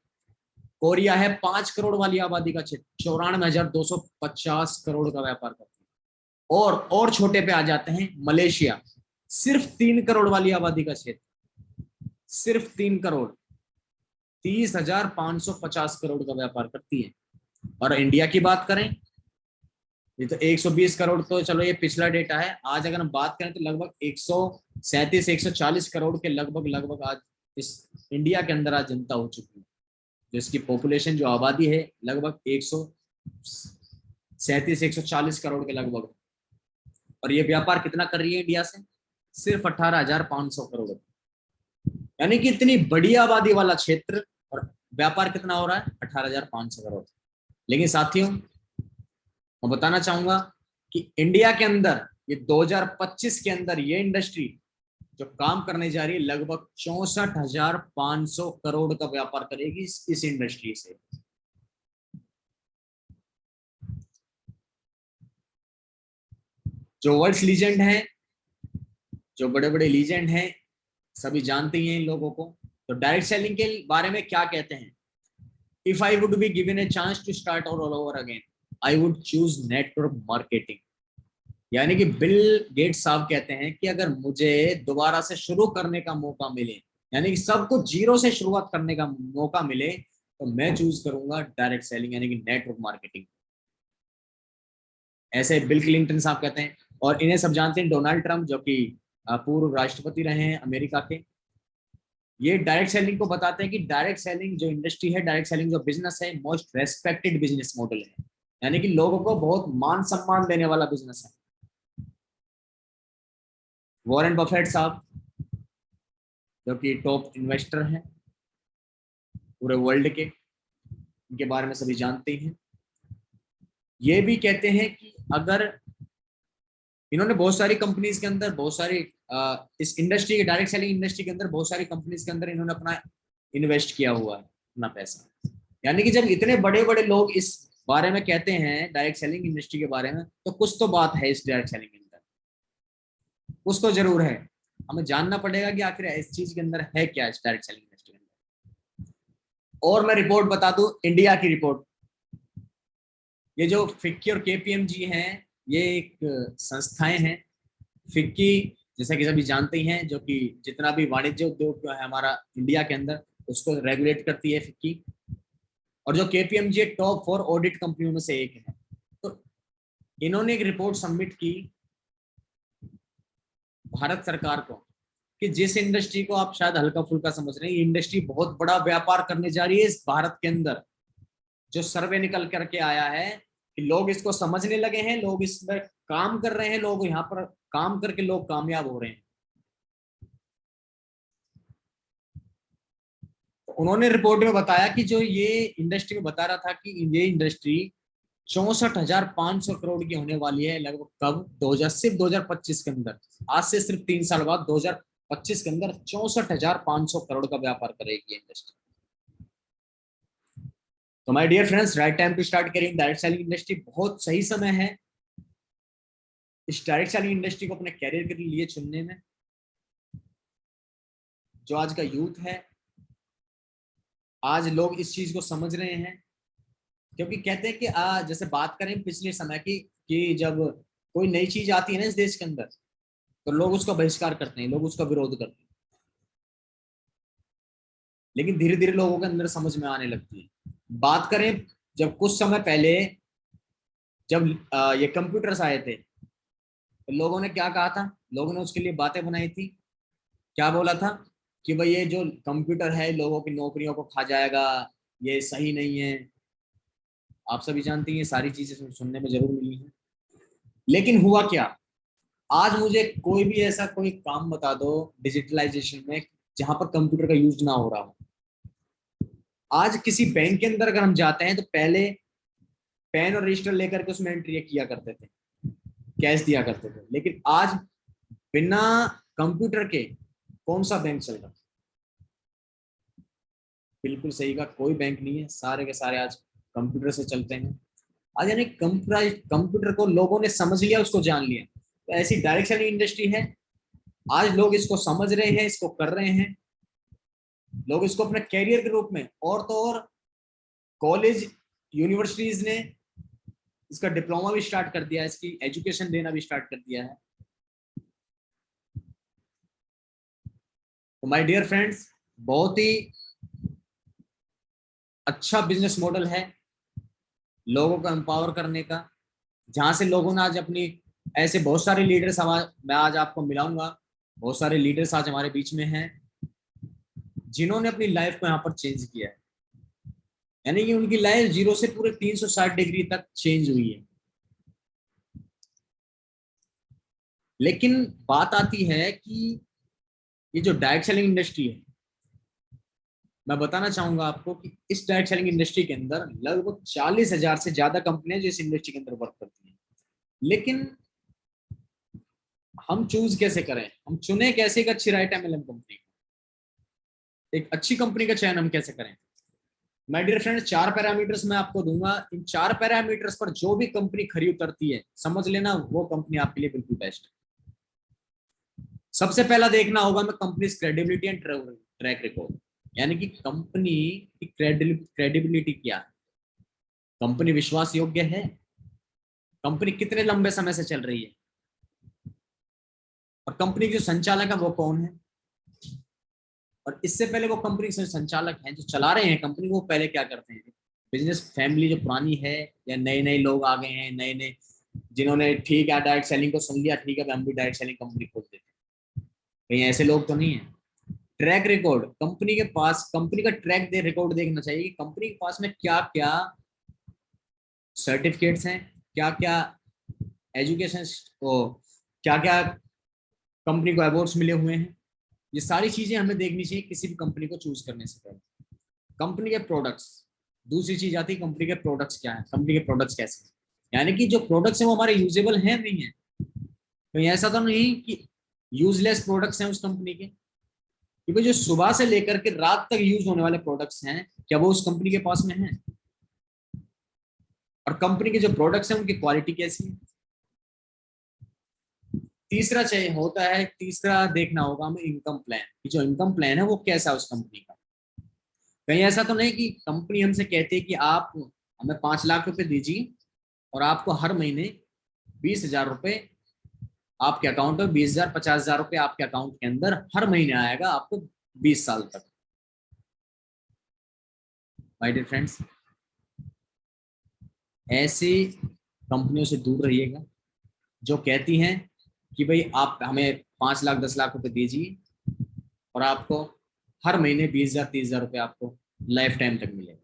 कोरिया है 5 करोड़ वाली आबादी का क्षेत्र, 94,250 करोड़ का व्यापार करती है। और छोटे पे आ जाते हैं मलेशिया, सिर्फ 3 करोड़ वाली आबादी का क्षेत्र, सिर्फ 3 करोड़, 30,550 करोड़ का व्यापार करती है। और इंडिया की बात करें, ये तो 120 करोड़, तो चलो ये पिछला डेटा है। आज अगर हम बात करें तो लगभग 137-140 करोड़ के लगभग आज इस इंडिया के अंदर आज जनता हो चुकी है, जिसकी पॉपुलेशन जो आबादी है लगभग 137-140 करोड़ के लगभग। और ये व्यापार कितना कर रही है इंडिया से? सिर्फ 18,500 करोड़। यानी कि इतनी बड़ी आबादी वाला क्षेत्र और व्यापार कितना हो रहा है? 18,500 करोड़। लेकिन साथियों, मैं बताना चाहूंगा कि इंडिया के अंदर ये 2025 के अंदर ये इंडस्ट्री जो काम करने जा रही है लगभग 64,500 करोड़ का व्यापार करेगी इस इंडस्ट्री से। जो वर्ल्ड लीजेंड है, जो बड़े बड़े लीजेंड हैं, सभी जानते ही हैं इन लोगों को। तो डायरेक्ट सेलिंग के बारे में क्या कहते हैं? If I would be given a chance to start all over again, I would choose network marketing. यानी कि बिल गेट्स साहब कहते हैं कि अगर मुझे दोबारा से शुरू करने का मौका मिले, यानी कि सबको जीरो से शुरुआत करने का मौका मिले, तो मैं चूज करूंगा डायरेक्ट सेलिंग यानी कि नेटवर्क मार्केटिंग। ऐसे बिल क्लिंटन साहब कहते हैं। और इन्हें सब जानते हैं, डोनाल्ड ट्रंप जो कि पूर्व राष्ट्रपति रहे हैं अमेरिका के, ये डायरेक्ट सेलिंग को बताते हैं कि डायरेक्ट सेलिंग जो इंडस्ट्री है, डायरेक्ट सेलिंग जो बिजनेस है, मोस्ट रेस्पेक्टेड बिजनेस मॉडल है, यानी कि लोगों को बहुत मान सम्मान देने वाला बिजनेस है। वॉरेन बफेट साहब जो कि टॉप इन्वेस्टर हैं पूरे वर्ल्ड के, इनके बारे में सभी जानते हैं। ये भी कहते हैं कि अगर इन्होंने बहुत सारी कंपनीज के अंदर, बहुत सारी इस इंडस्ट्री के, डायरेक्ट सेलिंग इंडस्ट्री के अंदर बहुत सारी कंपनीज के अंदर इन्होंने अपना इन्वेस्ट किया हुआ है, अपना पैसा। यानी कि जब इतने बड़े बड़े लोग इस बारे में कहते हैं डायरेक्ट सेलिंग इंडस्ट्री के बारे में, तो कुछ तो बात है इस डायरेक्ट सेलिंग के अंदर, कुछ तो जरूर है। हमें जानना पड़ेगा कि आखिर इस चीज के अंदर है क्या, इस डायरेक्ट सेलिंग इंडस्ट्री के अंदर। और मैं रिपोर्ट बता दूं, इंडिया की रिपोर्ट, ये जो फिक्की और केपीएमजी हैं, ये एक संस्थाएं हैं। फिक्की जैसा कि सभी जानते ही हैं, जो कि जितना भी वाणिज्य उद्योग है हमारा इंडिया के अंदर, उसको रेगुलेट करती है फिक्की। और जो केपीएमजी टॉप 4 ऑडिट कंपनियों में से एक है। तो इन्होंने एक रिपोर्ट सबमिट की भारत सरकार को कि जिस इंडस्ट्री को आप शायद हल्का फुल्का समझ रहे हैं, इंडस्ट्री बहुत बड़ा व्यापार करने जा रही है इस भारत के अंदर। जो सर्वे निकल करके आया है कि लोग इसको समझने लगे हैं, लोग इसमें काम कर रहे हैं, लोग यहाँ पर काम करके लोग कामयाब हो रहे हैं। तो उन्होंने रिपोर्ट में बताया कि जो ये इंडस्ट्री में बता रहा था कि ये इंडस्ट्री 64,500 करोड़ की होने वाली है लगभग, कब? सिर्फ 2025 के अंदर, आज से सिर्फ 3 साल बाद 2025 के अंदर 64,500 करोड़ का व्यापार करेगी इंडस्ट्री। तो my dear friends, right time to start caring direct selling industry. बहुत सही समय है इस डायरेक्ट सेलिंग इंडस्ट्री को अपने कैरियर के लिए चुनने में। जो आज का यूथ है, आज लोग इस चीज को समझ रहे हैं। क्योंकि कहते हैं कि जैसे बात करें पिछले समय की, कि जब कोई नई चीज आती है ना इस देश के अंदर, तो लोग उसका बहिष्कार करते हैं, लोग उसका विरोध करते हैं। लेकिन धीरे धीरे लोगों के अंदर समझ में आने लगती है। बात करें जब कुछ समय पहले जब ये कंप्यूटर्स आए थे, तो लोगों ने क्या कहा था, लोगों ने उसके लिए बातें बनाई थी। क्या बोला था कि भाई ये जो कंप्यूटर है लोगों की नौकरियों को खा जाएगा, ये सही नहीं है। आप सभी जानते हैं ये सारी चीजें सुनने में जरूर मिली है। लेकिन हुआ क्या, आज मुझे कोई भी ऐसा कोई काम बता दो डिजिटलाइजेशन में जहां पर कंप्यूटर का यूज ना हो रहा हो। आज किसी बैंक के अंदर अगर हम जाते हैं तो पहले पेन और रजिस्टर लेकर के उसमें एंट्री किया करते थे, कैश दिया करते थे। लेकिन आज बिना कंप्यूटर के कौन सा बैंक चल रहा है? बिल्कुल सही का कोई बैंक नहीं है, सारे के सारे आज कंप्यूटर से चलते हैं। आज यानी कंप्यूटर को लोगों ने समझ लिया, उसको जान लिया। तो ऐसी डायरेक्ट सेलिंग इंडस्ट्री है, आज लोग इसको समझ रहे हैं, इसको कर रहे हैं। लोग इसको अपने कैरियर के रूप में, और तो और कॉलेज यूनिवर्सिटीज ने इसका डिप्लोमा भी स्टार्ट कर दिया है, इसकी एजुकेशन देना भी स्टार्ट कर दिया है। तो माय डियर फ्रेंड्स, बहुत ही अच्छा बिजनेस मॉडल है लोगों को एम्पावर करने का, जहां से लोगों ने आज अपनी, ऐसे बहुत सारे लीडर्स मैं आज आपको मिलाऊंगा। बहुत सारे लीडर्स आज हमारे बीच में हैं जिन्होंने अपनी लाइफ को यहाँ पर चेंज किया है। यानी कि उनकी लाइफ 0 से पूरे 360 डिग्री तक चेंज हुई है। लेकिन बात आती है कि ये जो डायरेक्ट सेलिंग इंडस्ट्री है, मैं बताना चाहूंगा आपको कि इस डायरेक्ट सेलिंग इंडस्ट्री के अंदर लगभग 40,000 से ज्यादा कंपनियां जो इस इंडस्ट्री के अंदर वर्क करती हैं। लेकिन हम चूज कैसे करें, हम चुने कैसे एक अच्छी राइट एमएलएम कंपनी, एक अच्छी कंपनी का चयन हम कैसे करें? माय डियर फ्रेंड्स, 4 पैरामीटर्स मैं आपको दूंगा। इन 4 पैरामीटर्स पर जो भी कंपनी खरी उतरती है, समझ लेना वो कंपनी आपके लिए बिल्कुल बेस्ट है। सबसे पहला देखना होगा हमें company credibility and track record. यानी कि कंपनी की क्रेडिबिलिटी क्या है, कंपनी विश्वास योग्य है, कंपनी कितने लंबे समय से चल रही है, और कंपनी के जो संचालक है वो कौन है, और इससे पहले वो कंपनी के संचालक हैं जो चला रहे हैं कंपनी, वो पहले क्या करते हैं। बिजनेस फैमिली जो पुरानी है, या नए नए लोग आ गए हैं, नए नए जिन्होंने ठीक है डायरेक्ट सेलिंग को सुन लिया, ठीक है हम भी डायरेक्ट सेलिंग कंपनी खोल देते हैं। कहीं ऐसे लोग तो नहीं है। ट्रैक रिकॉर्ड, कंपनी के पास, कंपनी का ट्रैक रिकॉर्ड देखना चाहिए कि कंपनी के पास में क्या क्या सर्टिफिकेट्स हैं, क्या क्या एजुकेशन, क्या क्या कंपनी को अवार्ड्स मिले हुए हैं। ये सारी चीजें हमें देखनी चाहिए किसी भी कंपनी को चूज करने से पहले। कंपनी के प्रोडक्ट्स, दूसरी चीज आती है कंपनी के प्रोडक्ट्स क्या है, कंपनी के प्रोडक्ट्स कैसे हैं। यानी कि जो प्रोडक्ट्स हैं वो हमारे यूजेबल हैं नहीं है, कहीं ऐसा तो नहीं कि यूजलेस प्रोडक्ट्स हैं उस कंपनी के। क्योंकि जो सुबह से लेकर के रात तक यूज होने वाले प्रोडक्ट्स हैं, क्या वो उस कंपनी के पास में है? और कंपनी के जो प्रोडक्ट्स हैं उनकी क्वालिटी कैसी है? तीसरा चाहिए होता है, तीसरा देखना होगा हमें इनकम प्लान, कि जो इनकम प्लान है वो कैसा है उस कंपनी का। कहीं ऐसा तो नहीं कि कंपनी हमसे कहती है कि आप हमें 5 लाख रुपए दीजिए और आपको हर महीने 20,000 रुपए आपके अकाउंट में, 20,000 50,000 रुपए आपके अकाउंट के अंदर हर महीने आएगा आपको 20 साल तक। माय डियर फ्रेंड्स, ऐसी कंपनियों से दूर रहिएगा जो कहती हैं कि भाई आप हमें 5 लाख 10 लाख रुपए दीजिए और आपको हर महीने 20,000 30,000 रुपए आपको लाइफ टाइम तक मिलेगा।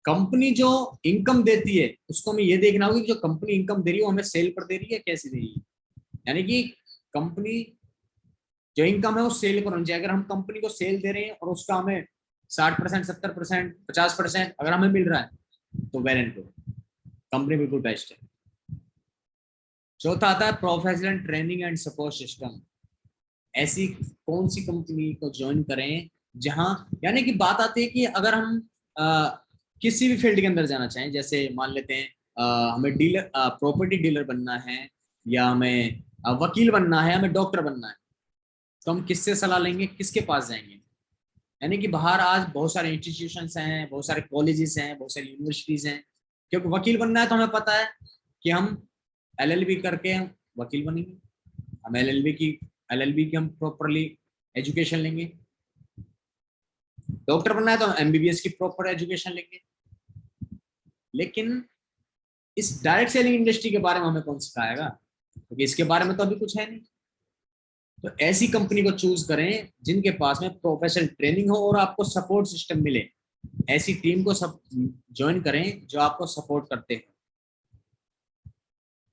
कंपनी जो इनकम देती है उसको हमें ये देखना होगा कि जो कंपनी इनकम दे रही है वो हमें सेल पर दे रही है, कैसे दे रही है। यानी कि कंपनी जो इनकम है वो सेल पर होनी चाहिए। अगर हम कंपनी को सेल दे रहे हैं और उसका हमें 60% 70% 50% अगर हमें मिल रहा है तो वेल एंड गुड, कंपनी बिल्कुल बेस्ट है। चौथा आता है professional training and support system. ऐसी कौन सी कंपनी को ज्वाइन करें जहां, यानी कि बात आती है कि अगर हम किसी भी फील्ड के अंदर जाना चाहें, जैसे मान लेते हैं हमें डीलर, प्रॉपर्टी डीलर बनना है, या हमें वकील बनना है, हमें डॉक्टर बनना है, तो हम किससे सलाह लेंगे, किसके पास जाएंगे? यानी कि बाहर आज बहुत सारे इंस्टीट्यूशंस हैं, बहुत सारे कॉलेजेस हैं, बहुत सारी यूनिवर्सिटीज हैं। क्योंकि वकील बनना है तो हमें पता है कि हम एलएलबी करके हम वकील बनेंगे, हम एलएलबी की हम प्रॉपरली एजुकेशन लेंगे। डॉक्टर बनना है तो हम एमबीबीएस की प्रॉपर एजुकेशन लेंगे। लेकिन इस डायरेक्ट सेलिंग इंडस्ट्री के बारे में हमें कौन सिखाएगा, क्योंकि इसके बारे में तो अभी कुछ है नहीं। तो ऐसी कंपनी को चूज करें जिनके पास में प्रोफेशनल ट्रेनिंग हो और आपको सपोर्ट सिस्टम मिले। ऐसी टीम को सब ज्वाइन करें जो आपको सपोर्ट करते हैं।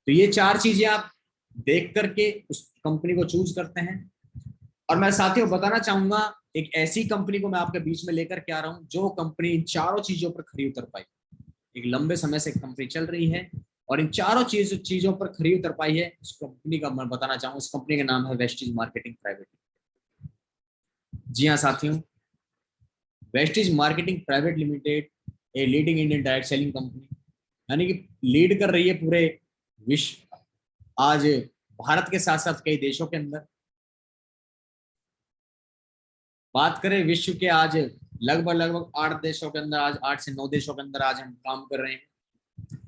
तो ये 4 चीजें आप देख करके उस कंपनी को चूज करते हैं। और मैं साथियों बताना चाहूंगा, एक ऐसी कंपनी को मैं आपके बीच में लेकर के आ रहा हूं जो कंपनी इन 4 चीजों पर खरी उतर पाई। एक लंबे समय से कंपनी चल रही है और इन 4 चीजों पर खरी उतर पाई है। उस कंपनी का मैं बताना चाहूंगा, उस कंपनी का नाम है वेस्टीज मार्केटिंग प्राइवेट। जी हाँ साथियों, Vestige marketing private limited a leading Indian direct selling company, यानी कि लीड कर रही है पूरे विश्व, आज भारत के साथ साथ कई देशों के अंदर। बात करें विश्व के, आज लगभग 8 देशों के अंदर, आज 8 से 9 देशों के अंदर आज हम काम कर रहे हैं।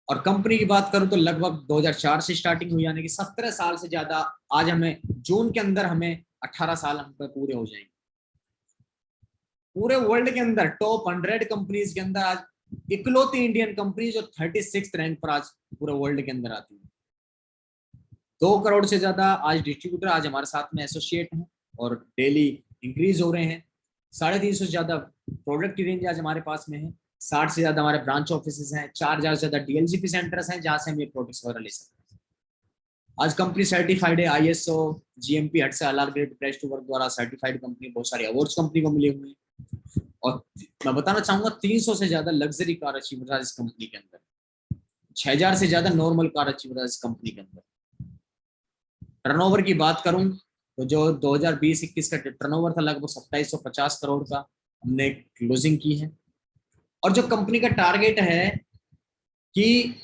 और कंपनी की बात करूं तो लगभग 2004 से स्टार्टिंग हुई, यानी कि 17 साल से ज्यादा। आज हमें जून के अंदर हमें 18 साल हम पे पूरे हो जाएंगे। पूरे वर्ल्ड के अंदर टॉप 100 कंपनीज के अंदर आज इकलौती इंडियन कंपनी जो 36 रैंक पर आज पूरे वर्ल्ड के अंदर आती है। 2 करोड़ से ज्यादा आज डिस्ट्रीब्यूटर आज हमारे साथ में एसोसिएट हैं और डेली इंक्रीज हो रहे हैं। 350 से ज्यादा प्रोडक्ट की रेंज आज हमारे पास में है। 60 से ज्यादा हमारे ब्रांच ऑफिस हैं, 4000 से ज्यादा डीएलजीपी सेंटर्स हैं जहां से हम ये प्रोडक्ट्स वगैरह ले सकते हैं। आज कंपनी सर्टिफाइड है आईएसओ जीएमपी हट से अलग ग्रेड प्लेस टू वर्क द्वारा सर्टिफाइड कंपनी। बहुत सारे अवार्ड्स कंपनी को मिले हुए हैं। और मैं बताना चाहूंगा 300 से ज्यादा लग्जरी कार अचीवर इस कंपनी के अंदर, 6000 से ज्यादा नॉर्मल कार अचीवर इस कंपनी के अंदर। टर्नओवर की बात करूं तो जो 2020-21 का टर्नओवर था लगभग 2750 करोड़ का हमने क्लोजिंग की है। और जो कंपनी का टारगेट है कि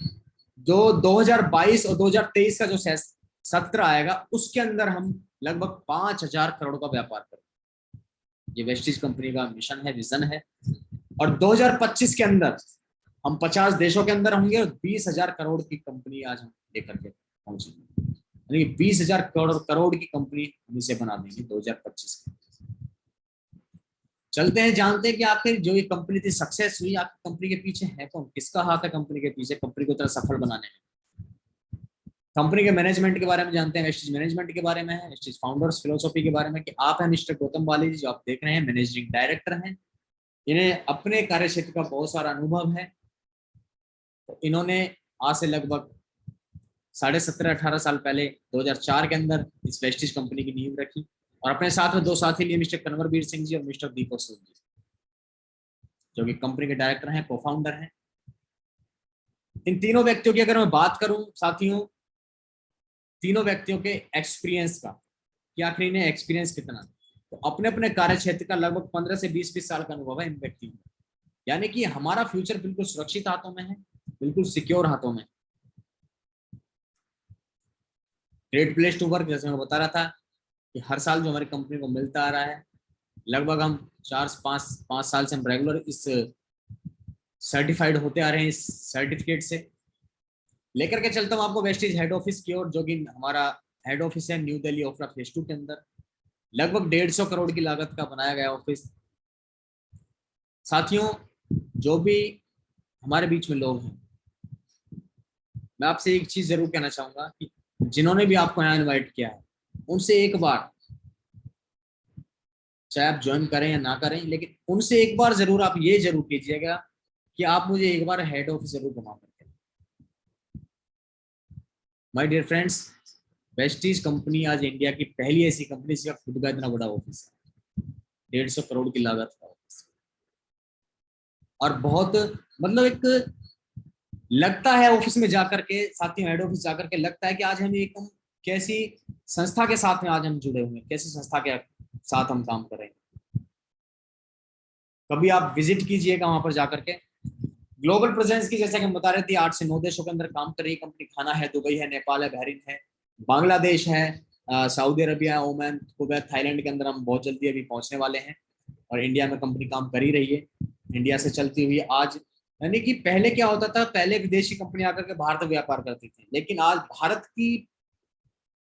जो 2022 और 2023 का जो सत्र आएगा उसके अंदर हम लगभग 5000 करोड़ का व्यापार करें। ये वेस्टीज कंपनी का मिशन है, विजन है। और 2025 के अंदर हम 50 देशों के अंदर होंगे और 20,000 करोड़ की कंपनी आज हम लेकर के पहुंचेंगे, यानी 20,000 करोड़ की कंपनी हम इसे बना देंगे 2025 में। चलते हैं, जानते हैं कि आखिर जो ये कंपनी थी सक्सेस हुई, आपकी कंपनी के पीछे है कौन, किसका हाथ है कंपनी के पीछे कंपनी को इतना सफल बनाने में। कंपनी के मैनेजमेंट के बारे में जानते हैं, वेस्टीज मैनेजमेंट के बारे में है, वेस्टीज फाउंडर्स फिलोसॉफी के बारे में कि आप हैं मिस्टर गौतम बाली जी जो आप देख रहे हैं, मैनेजिंग डायरेक्टर हैं। इन्हें अपने कार्य क्षेत्र का बहुत सारा अनुभव है। तो इन्होंने आज से लगभग 17.5-18 साल पहले 2004 के अंदर इस वेस्टीज कंपनी की नींव रखी और अपने साथ में 2 साथी लिए, मिस्टर कन्वरवीर सिंह जी और मिस्टर दीपक सिंह जी, जो कि कंपनी के डायरेक्टर हैं, को फाउंडर हैं। इन तीनों व्यक्तियों की अगर मैं बात करूं साथियों, तीनों व्यक्तियों के एक्सपीरियंस का कि आखिर इन्हें एक्सपीरियंस कितना, तो अपने अपने कार्य क्षेत्र का लगभग 15 से 20 साल का अनुभव है इन व्यक्तियों को। यानी कि हमारा फ्यूचर बिल्कुल सुरक्षित हाथों में है, बिल्कुल सिक्योर हाथों में। ग्रेट प्लेस टू वर्क, जैसे मैं बता रहा था कि हर साल जो हमारी कंपनी को मिलता आ रहा है, लगभग हम 4-5 साल से हम रेगुलर इस सर्टिफाइड होते आ रहे हैं। इस सर्टिफिकेट से लेकर के चलता हूँ आपको वेस्टीज हेड ऑफिस की ओर, जो कि हमारा हेड ऑफिस है न्यू दिल्ली ओखला फेज 2 के अंदर। लगभग 150 करोड़ की लागत का बनाया गया ऑफिस। साथियों, जो भी हमारे बीच में लोग हैं, मैं आपसे एक चीज जरूर कहना चाहूंगा कि जिन्होंने भी आपको यहाँ इनवाइट किया है, उनसे एक बार, चाहे आप ज्वाइन करें या ना करें, लेकिन उनसे एक बार जरूर आप ये जरूर कीजिएगा कि आप मुझे एक बार हेड ऑफिस जरूर घुमा करके। My dear friends, Vestige company आज इंडिया की पहली ऐसी कंपनी जिसका खुद का इतना बड़ा ऑफिस है, 150 करोड़ की लागत का ऑफिस। और बहुत मतलब एक लगता है ऑफिस में जाकर के, साथियों हेड ऑफिस जाकर के लगता है कि आज हम एक कैसी संस्था के साथ में आज हम जुड़े हुए हैं, कैसी संस्था के साथ हम काम कर रहे हैं। कभी आप विजिट कीजिएगा वहां पर जाकर के। ग्लोबल प्रेजेंस की, जैसे कि हम बता रहे थे, 8 से 9 देशों के अंदर काम कर रही कंपनी। खाना है, दुबई है, नेपाल है, बहरीन है, बांग्लादेश है, Saudi Arabia, Oman, Kuwait, Thailand के अंदर हम बहुत जल्दी अभी पहुंचने वाले हैं, और इंडिया में कंपनी काम कर ही रही है, इंडिया से चलती हुई आज। यानी कि पहले क्या होता था, पहले विदेशी कंपनी आकर के भारत में व्यापार करती थी, लेकिन आज भारत की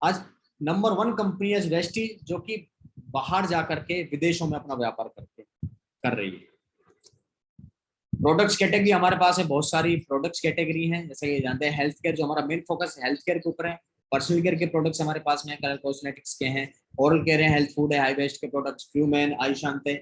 आज नंबर 1 कंपनी है वेस्टीज, जो कि बाहर जाकर के विदेशों में अपना व्यापार कर रही है। प्रोडक्ट्स कैटेगरी हमारे पास है, बहुत सारी प्रोडक्ट्स कैटेगरी हैं, जैसे कि जानते हैं हेल्थ केयर, जो हमारा मेन फोकस है हेल्थ केयर के ऊपर है। पर्सनल केयर के प्रोडक्ट्स हमारे पास में, कलर कॉस्मेटिक्स के हैं, ओरल केयर है, हेल्थ फूड है, हाई वेस्ट के प्रोडक्ट्स, क्यूमैन, आई शांत है,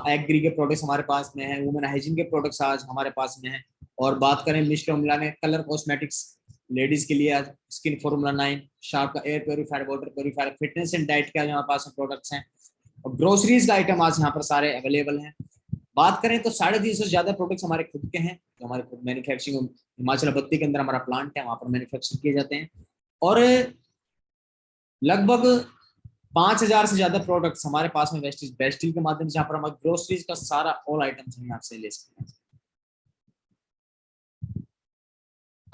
एग्री के प्रोडक्ट्स हमारे पास में है, वुमेन हाइजीन के प्रोडक्ट्स आज हमारे पास में है। और बात करें मिस्टर मिला ने कलर कॉस्मेटिक्स लेडीज के लिए, आज स्किन फॉर्मूला 9, शार्प का air purifier, water purifier, fitness and diet के हमारे पास प्रोडक्ट्स हैं, और ग्रोसरीज का आइटम आज यहाँ पर सारे अवेलेबल हैं। बात करें तो 350 से ज्यादा प्रोडक्ट्स हमारे खुद के हैं, जो हमारे खुद मैन्युफैक्चरिंग हिमाचल बत्ती के अंदर हमारा प्लांट है, वहां पर मैन्युफैक्चर किए जाते हैं। और लगभग 5000 से ज्यादा प्रोडक्ट्स हमारे पास में वेस्टीज के माध्यम से यहाँ पर हम ग्रोसरीज का सारा ऑल आइटम्स हम यहाँ से ले सकते हैं।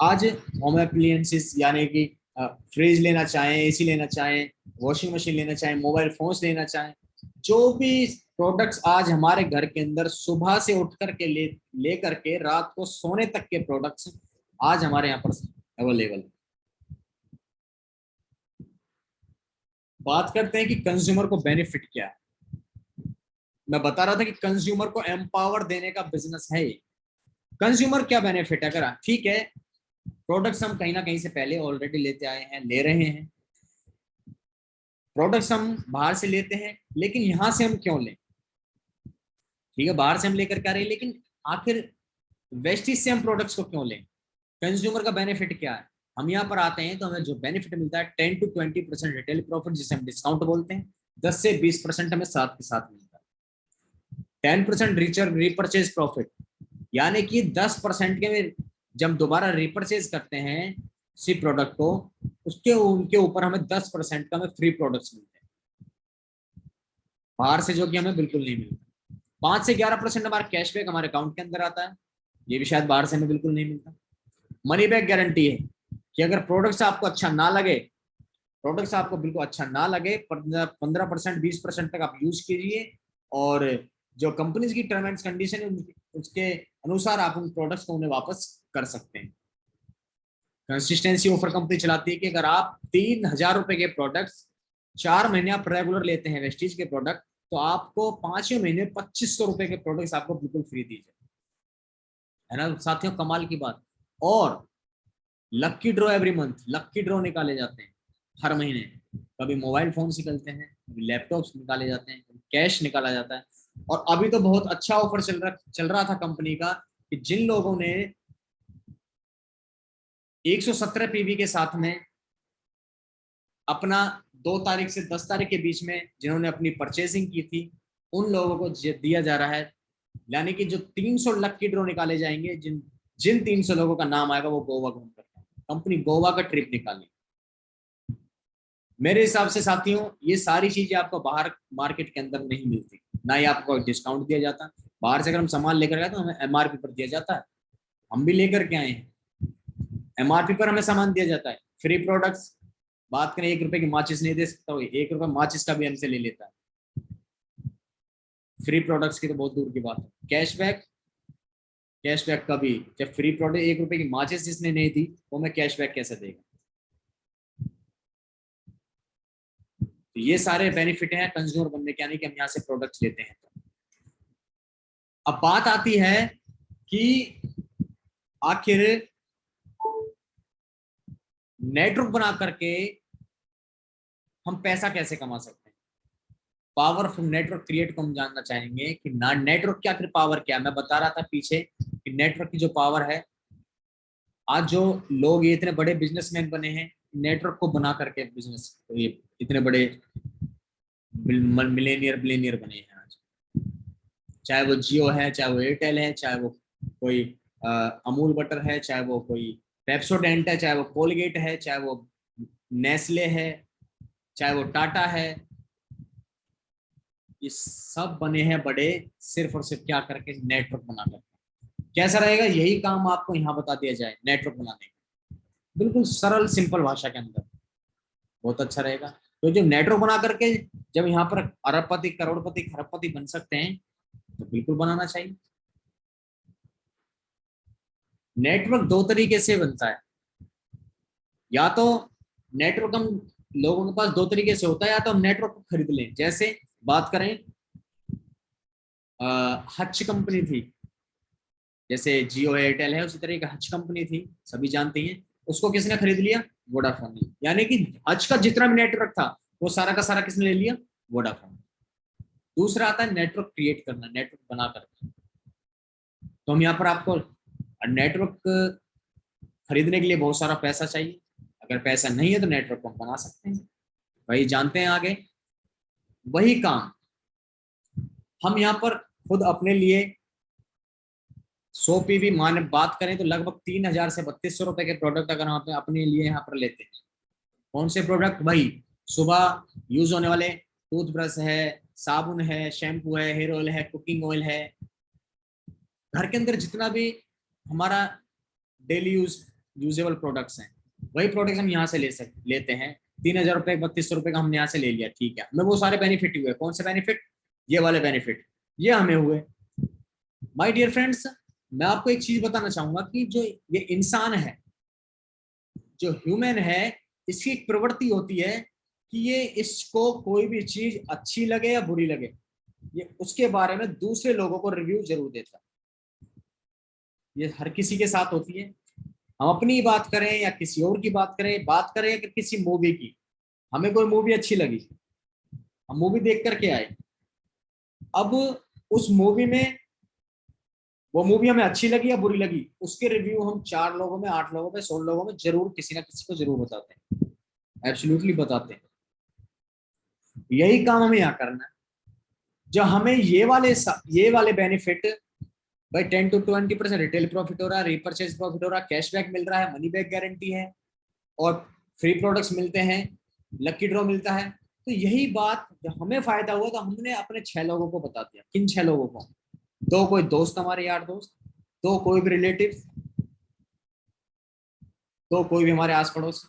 आज होम एप्लियंसेस यानी कि फ्रिज लेना चाहें, एसी लेना चाहें, वॉशिंग मशीन लेना चाहें, मोबाइल फोन्स लेना चाहें, जो भी प्रोडक्ट्स आज हमारे घर के अंदर सुबह से उठ करके ले करके रात को सोने तक के प्रोडक्ट्स आज हमारे यहाँ पर अवेलेबल। बात करते हैं कि कंज्यूमर को बेनिफिट क्या है। मैं बता रहा था कि कंज्यूमर को एम्पावर देने का बिजनेस है ये। कंज्यूमर क्या बेनिफिट है, अगर ठीक है प्रोडक्ट्स हम कहीं ना कहीं से पहले ऑलरेडी लेते आए हैं, ले रहे हैं, प्रोडक्ट्स हम बाहर से लेते हैं, लेकिन यहां से हम क्यों लें? ठीक है बाहर से हम लेकर के आ रहे हैं, लेकिन आखिर वेस्टीज से हम प्रोडक्ट्स को क्यों लें? कंज्यूमर का बेनिफिट क्या है? हम यहाँ पर आते हैं तो हमें जो बेनिफिट मिलता है 10 to 20% रिटेल प्रॉफिट, जिसे हम डिस्काउंट बोलते हैं, 10 से 20% हमें साथ के साथ मिलता है। 10% रीपरचेज प्रॉफिट, यानी कि 10% के जब दोबारा रिपरचेज करते हैं किसी प्रोडक्ट को, उनके ऊपर हमें 10% का हमें फ्री प्रोडक्ट्स मिलते हैं बाहर से, जो कि हमें बिल्कुल नहीं मिलता। 5 से 11% हमारा कैशबैक हमारे अकाउंट के अंदर आता है, ये भी शायद बाहर से हमें बिल्कुल नहीं मिलता। मनी बैक गारंटी है कि अगर प्रोडक्ट्स आपको अच्छा ना लगे, प्रोडक्ट्स आपको बिल्कुल अच्छा ना लगे, 15% 20% तक आप यूज कीजिए, और जो कंपनीज की टर्म एंड कंडीशन है उसके अनुसार आप उन प्रोडक्ट्स को उन्हें वापस कर सकते हैं। कंसिस्टेंसी ऑफर कंपनी चलाती है कि अगर आप 3000 रुपए के प्रोडक्ट्स 4 महीने आप रेगुलर लेते हैं वेस्टीज के प्रोडक्ट, तो आपको 5वें महीने 2500 रुपए के प्रोडक्ट्स आपको बिल्कुल फ्री दी जाए, है ना साथियों, कमाल की बात। और लक्की ड्रॉ एवरी मंथ, लक्की ड्रॉ निकाले जाते हैं हर महीने, कभी मोबाइल फोन निकलते हैं, कभी लैपटॉप्स निकाले जाते हैं, कभी कैश निकाला जाता है। और अभी तो बहुत अच्छा ऑफर चल रहा था कंपनी का, कि जिन लोगों ने 117 पीवी के साथ में अपना 2 तारीख से 10 तारीख के बीच में जिन्होंने अपनी परचेसिंग की थी, उन लोगों को दिया जा रहा है, यानी कि जो 300 लक्की ड्रॉ निकाले जाएंगे, जिन 300 लोगों का नाम आएगा वो गोवा घूम कर, कंपनी गोवा का ट्रिप निकाली। मेरे हिसाब से साथियों ये सारी चीजें आपको बाहर मार्केट के अंदर नहीं मिलती, ना ही आपको डिस्काउंट दिया जाता। बाहर से अगर हम सामान लेकर गए तो हमें एमआरपी पर दिया जाता है, हम भी लेकर के आए हैं, एमआरपी पर हमें सामान दिया जाता है, फ्री प्रोडक्ट्स। बात करें 1 रुपए की माचिस नहीं दे सकता, 1 रुपए माचिस का भी हमसे ले लेता है, फ्री प्रोडक्ट्स की तो बहुत दूर की बात है। कैशबैक का भी, जब फ्री प्रोडक्ट 1 रुपए की माचिस जिसने नहीं दी वो मैं कैशबैक कैसे देगा? तो ये सारे बेनिफिट हैं कंज्यूमर बनने के, यानी कि हम यहाँ से प्रोडक्ट्स लेते हैं। अब बात आती है कि आखिर नेटवर्क बना करके हम पैसा कैसे कमा सकते हैं। पावरफुल नेटवर्क क्रिएट को हम जानना चाहेंगे कि ना नेटवर्क की आखिर पावर क्या है। मैं बता रहा था पीछे कि नेटवर्क की जो पावर है, आज जो लोग ये इतने बड़े बिजनेसमैन बने हैं नेटवर्क को बना करके, बिजनेस ये इतने बड़े मिलेनियर बिलेनियर बने हैं आज, चाहे वो जियो है, चाहे वो एयरटेल है, चाहे वो कोई अमूल बटर है, चाहे वो कोई पेप्सोडेंट है, चाहे वो कोलगेट है, चाहे वो नेस्ले है, चाहे वो टाटा है, ये सब बने हैं बड़े सिर्फ और सिर्फ क्या करके, नेटवर्क बना करके। कैसा रहेगा यही काम आपको यहाँ बता दिया जाए, नेटवर्क बनाने का बिल्कुल सरल सिंपल भाषा के अंदर, बहुत अच्छा रहेगा। तो जब नेटवर्क बना करके जब यहाँ पर अरबपति, करोड़पति, खरबपति बन सकते हैं तो बिल्कुल बनाना चाहिए। नेटवर्क दो तरीके से बनता है, या तो नेटवर्क हम लोगों के पास दो तरीके से होता है, या तो हम नेटवर्क को खरीद लें। जैसे बात करें हच कंपनी थी, जैसे जियो एयरटेल है, उसी तरह का हच कंपनी थी, सभी जानते हैं। उसको किसने खरीद लिया? वोडाफोन ने। यानी कि हच का जितना भी नेटवर्क था वो सारा का सारा किसने ले लिया? वोडाफोन। दूसरा आता है नेटवर्क क्रिएट करना, नेटवर्क बना करके। तो हम यहाँ पर आपको नेटवर्क खरीदने के लिए बहुत सारा पैसा चाहिए। अगर पैसा नहीं है तो नेटवर्क को हम बना सकते हैं। वही जानते हैं आगे, वही काम हम यहाँ पर खुद अपने लिए 100 पीवी मान बात करें तो लगभग 3000 से 3200 रुपए के प्रोडक्ट अगर हम अपने लिए यहाँ पर लेते हैं। कौन से प्रोडक्ट? वही सुबह यूज होने वाले टूथब्रश है, साबुन है, शैम्पू है, हेयर ऑयल है, कुकिंग ऑयल है, घर के अंदर जितना भी हमारा डेली यूजेबल प्रोडक्ट्स हैं, वही प्रोडक्ट्स हम यहाँ से लेते हैं। 3000 रुपए, 3200 रुपए का हमने यहाँ से ले लिया, ठीक है, हमें वो सारे बेनिफिट हुए। कौन से बेनिफिट? ये वाले बेनिफिट, ये हमें हुए। माय डियर फ्रेंड्स, मैं आपको एक चीज बताना चाहूंगा कि जो ये इंसान है, जो ह्यूमन है, इसकी एक प्रवृत्ति होती है कि ये इसको कोई भी चीज अच्छी लगे या बुरी लगे, ये उसके बारे में दूसरे लोगों को रिव्यू जरूर देता है। ये हर किसी के साथ होती है। हम अपनी बात करें या किसी और की बात करें अगर किसी मूवी की, हमें कोई मूवी अच्छी लगी, हम मूवी देख करके आए, अब उस मूवी में वो मूवी हमें अच्छी लगी या बुरी लगी, उसके रिव्यू हम 4 लोगों में, 8 लोगों में, 100 लोगों में जरूर किसी ना किसी को जरूर बताते हैं, एब्सोल्युटली बताते हैं। यही काम हमें यहाँ करना है। जो हमें ये वाले बेनिफिट, भाई 10 to 20% रिटेल प्रॉफिट हो रहा है, रीपरचेज प्रॉफिट हो रहा है, कैशबैक मिल रहा है, मनी बैक गारंटी है, और फ्री प्रोडक्ट्स मिलते हैं, लकी ड्रॉ मिलता है, तो यही बात जब हमें फायदा हुआ तो हमने अपने 6 लोगों को बता दिया। किन 6 लोगों को? 2 कोई दोस्त, हमारे यार दोस्त, 2 कोई भी रिलेटिव, 2 कोई भी हमारे आस पड़ोस।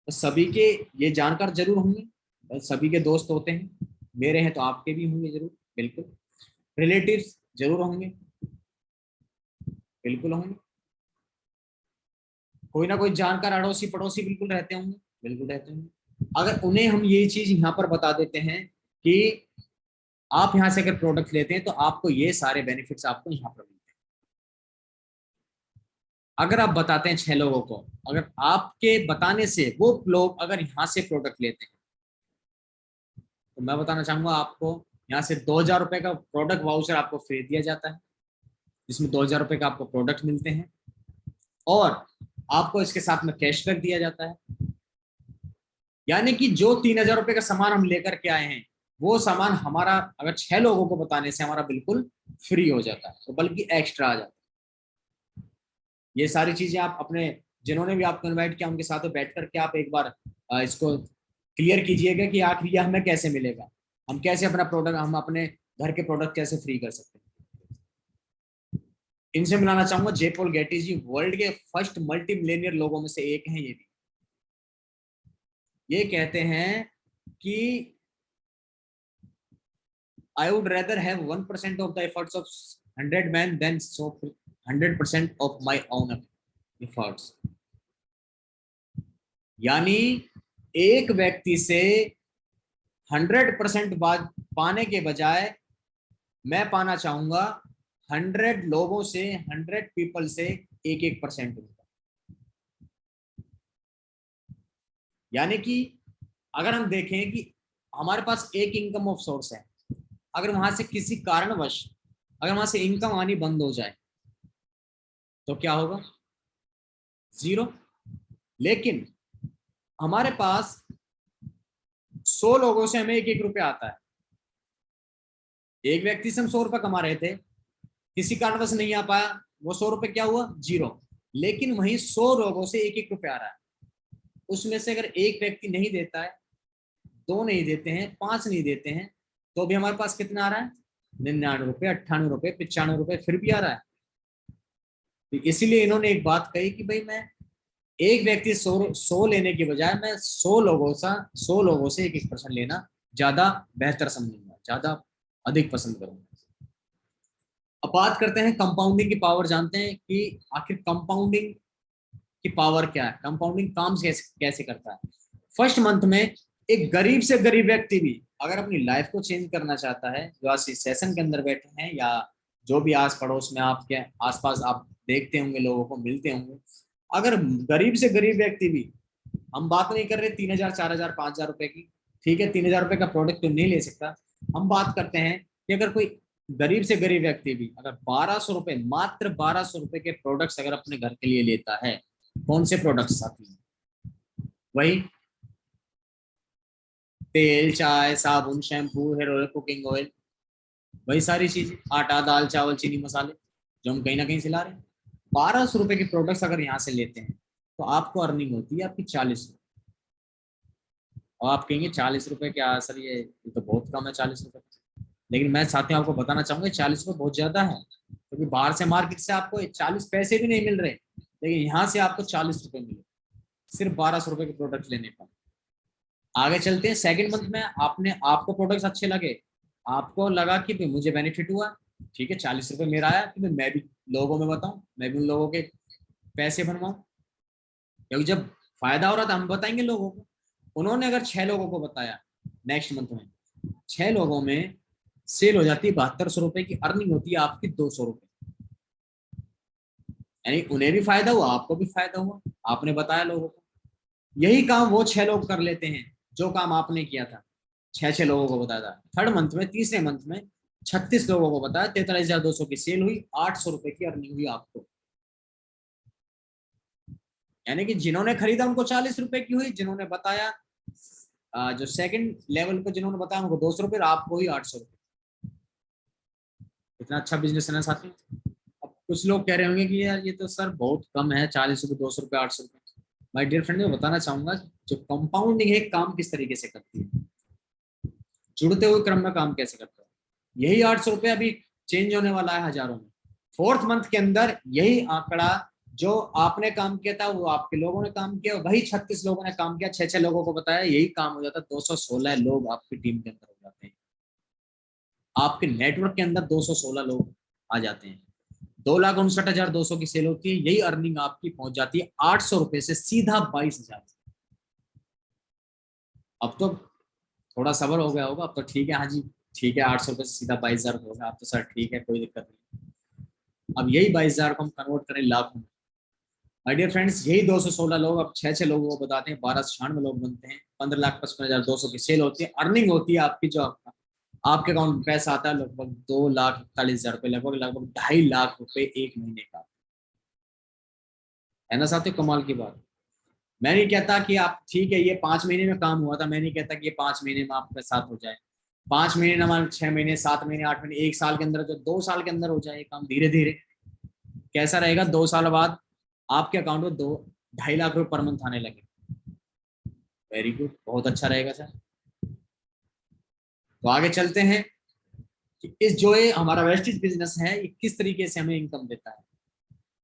तो सभी के ये जानकार जरूर होंगे, सभी के दोस्त होते हैं, मेरे हैं तो आपके भी होंगे जरूर, बिल्कुल। रिलेटिव्स जरूर होंगे, बिल्कुल होंगे। कोई ना कोई जानकार अड़ोसी पड़ोसी बिल्कुल रहते होंगे, बिल्कुल रहते होंगे। अगर उन्हें हम ये चीज यहाँ पर बता देते हैं कि आप यहाँ से अगर प्रोडक्ट लेते हैं तो आपको ये सारे बेनिफिट्स आपको यहाँ पर मिलते हैं। अगर आप बताते हैं 6 लोगों को, अगर आपके बताने से वो लोग अगर यहाँ से प्रोडक्ट लेते हैं, तो मैं बताना चाहूंगा आपको यहाँ से 2000 रुपए का प्रोडक्ट वाउचर आपको फ्री दिया जाता है, जिसमें 2000 रुपए का आपको प्रोडक्ट मिलते हैं, और आपको इसके साथ में कैशबैक दिया जाता है। यानी कि जो 3000 रुपए का सामान हम लेकर के आए हैं, वो सामान हमारा अगर 6 लोगों को बताने से हमारा बिल्कुल फ्री हो जाता है, तो बल्कि एक्स्ट्रा आ जाता है। ये सारी चीजें आप अपने, जिन्होंने भी आपको इनवाइट किया, उनके साथ बैठ करके आप एक बार इसको क्लियर कीजिएगा कि आखिर ये हमें कैसे मिलेगा, हम कैसे अपना प्रोडक्ट, हम अपने घर के प्रोडक्ट कैसे फ्री कर सकते हैं। इनसे मिलाना चाहूंगा जे पॉल गेटी जी, वर्ल्ड के फर्स्ट मल्टी मिलियनियर लोगों में से एक हैं ये भी। ये कहते हैं कि I would rather have 1% of the efforts of 100 men than 100% of my own efforts। यानी एक व्यक्ति से 100% पाने के बजाय मैं पाना चाहूंगा 100 लोगों से, 100 पीपल से 1% होगा। यानी कि अगर हम देखें कि हमारे पास एक इनकम ऑफ सोर्स है, अगर वहां से किसी कारणवश अगर वहां से इनकम आनी बंद हो जाए तो क्या होगा? 0। लेकिन हमारे पास 100 लोगों से हमें 1 रुपया आता है। एक व्यक्ति से हम 100 रुपये कमा रहे थे, किसी कारणवश नहीं आ पाया, वो 100 रुपये क्या हुआ? 0। लेकिन वहीं 100 लोगों से 1 रुपया आ रहा है, उसमें से अगर एक व्यक्ति नहीं देता है, 2 नहीं देते हैं, 5 नहीं देते हैं, तो भी हमारे पास कितना आ रहा है? 99 रुपये, 98 रुपये, 95 रुपये, फिर भी आ रहा है। तो इसीलिए इन्होंने एक बात कही कि भाई मैं एक व्यक्ति 100 लेने की बजाय मैं 100 लोगों से 1-1% लेना ज्यादा बेहतर समझूंगा, ज्यादा अधिक पसंद करूंगा। अब बात करते हैं कंपाउंडिंग की पावर। जानते हैं कि आखिर कंपाउंडिंग की पावर क्या है, कंपाउंडिंग काम कैसे कैसे करता है। फर्स्ट मंथ में एक गरीब से गरीब व्यक्ति भी अगर अपनी लाइफ को चेंज करना चाहता है, जो आज इस सेशन के अंदर बैठे हैं या जो भी आस पड़ोस में आपके आसपास आप देखते होंगे, लोगों को मिलते होंगे, अगर गरीब से गरीब व्यक्ति भी, हम बात नहीं कर रहे 3,000 4,000 5,000 रुपए की, ठीक है 3,000 रुपए का प्रोडक्ट तो नहीं ले सकता, हम बात करते हैं कि अगर कोई गरीब से गरीब व्यक्ति भी अगर 1,200 रुपए, मात्र 1,200 रुपए के प्रोडक्ट्स अगर अपने घर के लिए लेता है, कौन से प्रोडक्ट्स आती हैं, वही तेल, चाय, साबुन, shampoo, hair oil, cooking oil, वही सारी चीजें, आटा, दाल, चावल, चीनी, मसाले, जो हम कहीं ना कहीं से ला रहे हैं। 1,200 रुपए के प्रोडक्ट्स अगर यहाँ से लेते हैं तो आपको अर्निंग होती है आपकी 40 रुपए। और आप कहेंगे 40 रुपए क्या सर, ये तो बहुत कम है 40 रुपए। लेकिन मैं साथियों आपको बताना चाहूंगा 40 रुपए बहुत ज्यादा है, क्योंकि बाहर से मार्केट से आपको 40 पैसे भी नहीं मिल रहे, लेकिन यहाँ से आपको 40 रुपए मिले सिर्फ 1,200 रुपए के प्रोडक्ट लेने पर। आगे चलते हैं। सेकंड मंथ में आपने आपको प्रोडक्ट्स अच्छे लगे, आपको लगा कि भाई मुझे बेनिफिट हुआ, ठीक है 40 रुपए मेरा आया, कि मैं भी लोगों में बताऊं, मैं भी उन लोगों के पैसे बनवाऊं, क्योंकि जब फायदा हो रहा था हम बताएंगे लोगों को। उन्होंने अगर 6 लोगों को बताया, नेक्स्ट मंथ में 6 लोगों में सेल हो जाती है 7,200 रुपए की, अर्निंग होती है आपकी 200 रुपए। यानी उन्हें भी फायदा हुआ, आपको भी फायदा हुआ, आपने बताया लोगों को। यही काम वो 6 लोग कर लेते हैं जो काम आपने किया था, 6 6 लोगों को बताया था। थर्ड मंथ में, तीसरे मंथ में 36 लोगों को बताया, 43,200 की सेल हुई, 800 रुपए की अर्निंग हुई आपको। यानी कि जिन्होंने खरीदा उनको 40 रुपए की हुई, जिन्होंने बताया जो सेकंड लेवल को जिन्होंने बताया उनको 200 रुपए, आपको ही 800 रुपए। इतना अच्छा बिजनेस है ना साथी। अब कुछ लोग कह रहे होंगे कि यार ये तो सर बहुत कम है, 40 रुपए, 200 रुपए, 800 रुपए। माय डियर फ्रेंड, मैं बताना चाहूंगा जो कंपाउंडिंग है काम किस तरीके से करती है, जुड़ते हुए क्रम में काम कैसे करता है। यही 800 रुपये अभी चेंज होने वाला है हजारों में। फोर्थ मंथ के अंदर यही आंकड़ा, जो आपने काम किया था वो आपके लोगों ने काम किया, वही 36 लोगों ने काम किया, 6 6 लोगों को बताया, यही काम हो जाता है। 216 लोग आपकी टीम के अंदर हो जाते हैं, आपके नेटवर्क के अंदर 216 लोग आ जाते हैं। 2,59,200 की सेल होती है, यही अर्निंग आपकी पहुंच जाती है 800 रुपए से सीधा 22,000। अब तो थोड़ा सबर हो गया होगा, अब तो ठीक है, हाँ जी ठीक है, 800 रुपए से सीधा 22,000 हो गया, अब तो सर ठीक है कोई दिक्कत नहीं। अब यही 22,000 को हम कन्वर्ट करें लाखों में। माय डियर फ्रेंड्स, यही 216 लोग अब 6 6 लोगों को बताते हैं, 1,296 लोग बनते हैं, 15,55,200 की सेल होती है, अर्निंग होती है आपकी, जो आपके अकाउंट में पैसा आता है लगभग 2,41,000 रुपए, लगभग लगभग 2.5 लाख रुपए एक महीने का। है ना साथियों, कमाल की बात। मैं नहीं कहता कि आप ठीक है ये 5 महीने में काम हुआ था, मैं नहीं कहता कि ये 5 महीने में आपके साथ हो जाए, 5 महीने ना मान, 6 महीने, 7 महीने, 8 महीने, 1 साल के अंदर, जो 2 साल के अंदर हो जाए ये काम धीरे धीरे। कैसा रहेगा 2 साल बाद आपके अकाउंट में 2-2.5 लाख रुपए पर मंथ आने लगे। वेरी गुड, बहुत अच्छा रहेगा सर। तो आगे चलते हैं कि इस जो ये हमारा वेस्टेज बिजनेस है ये किस तरीके से हमें इनकम देता है।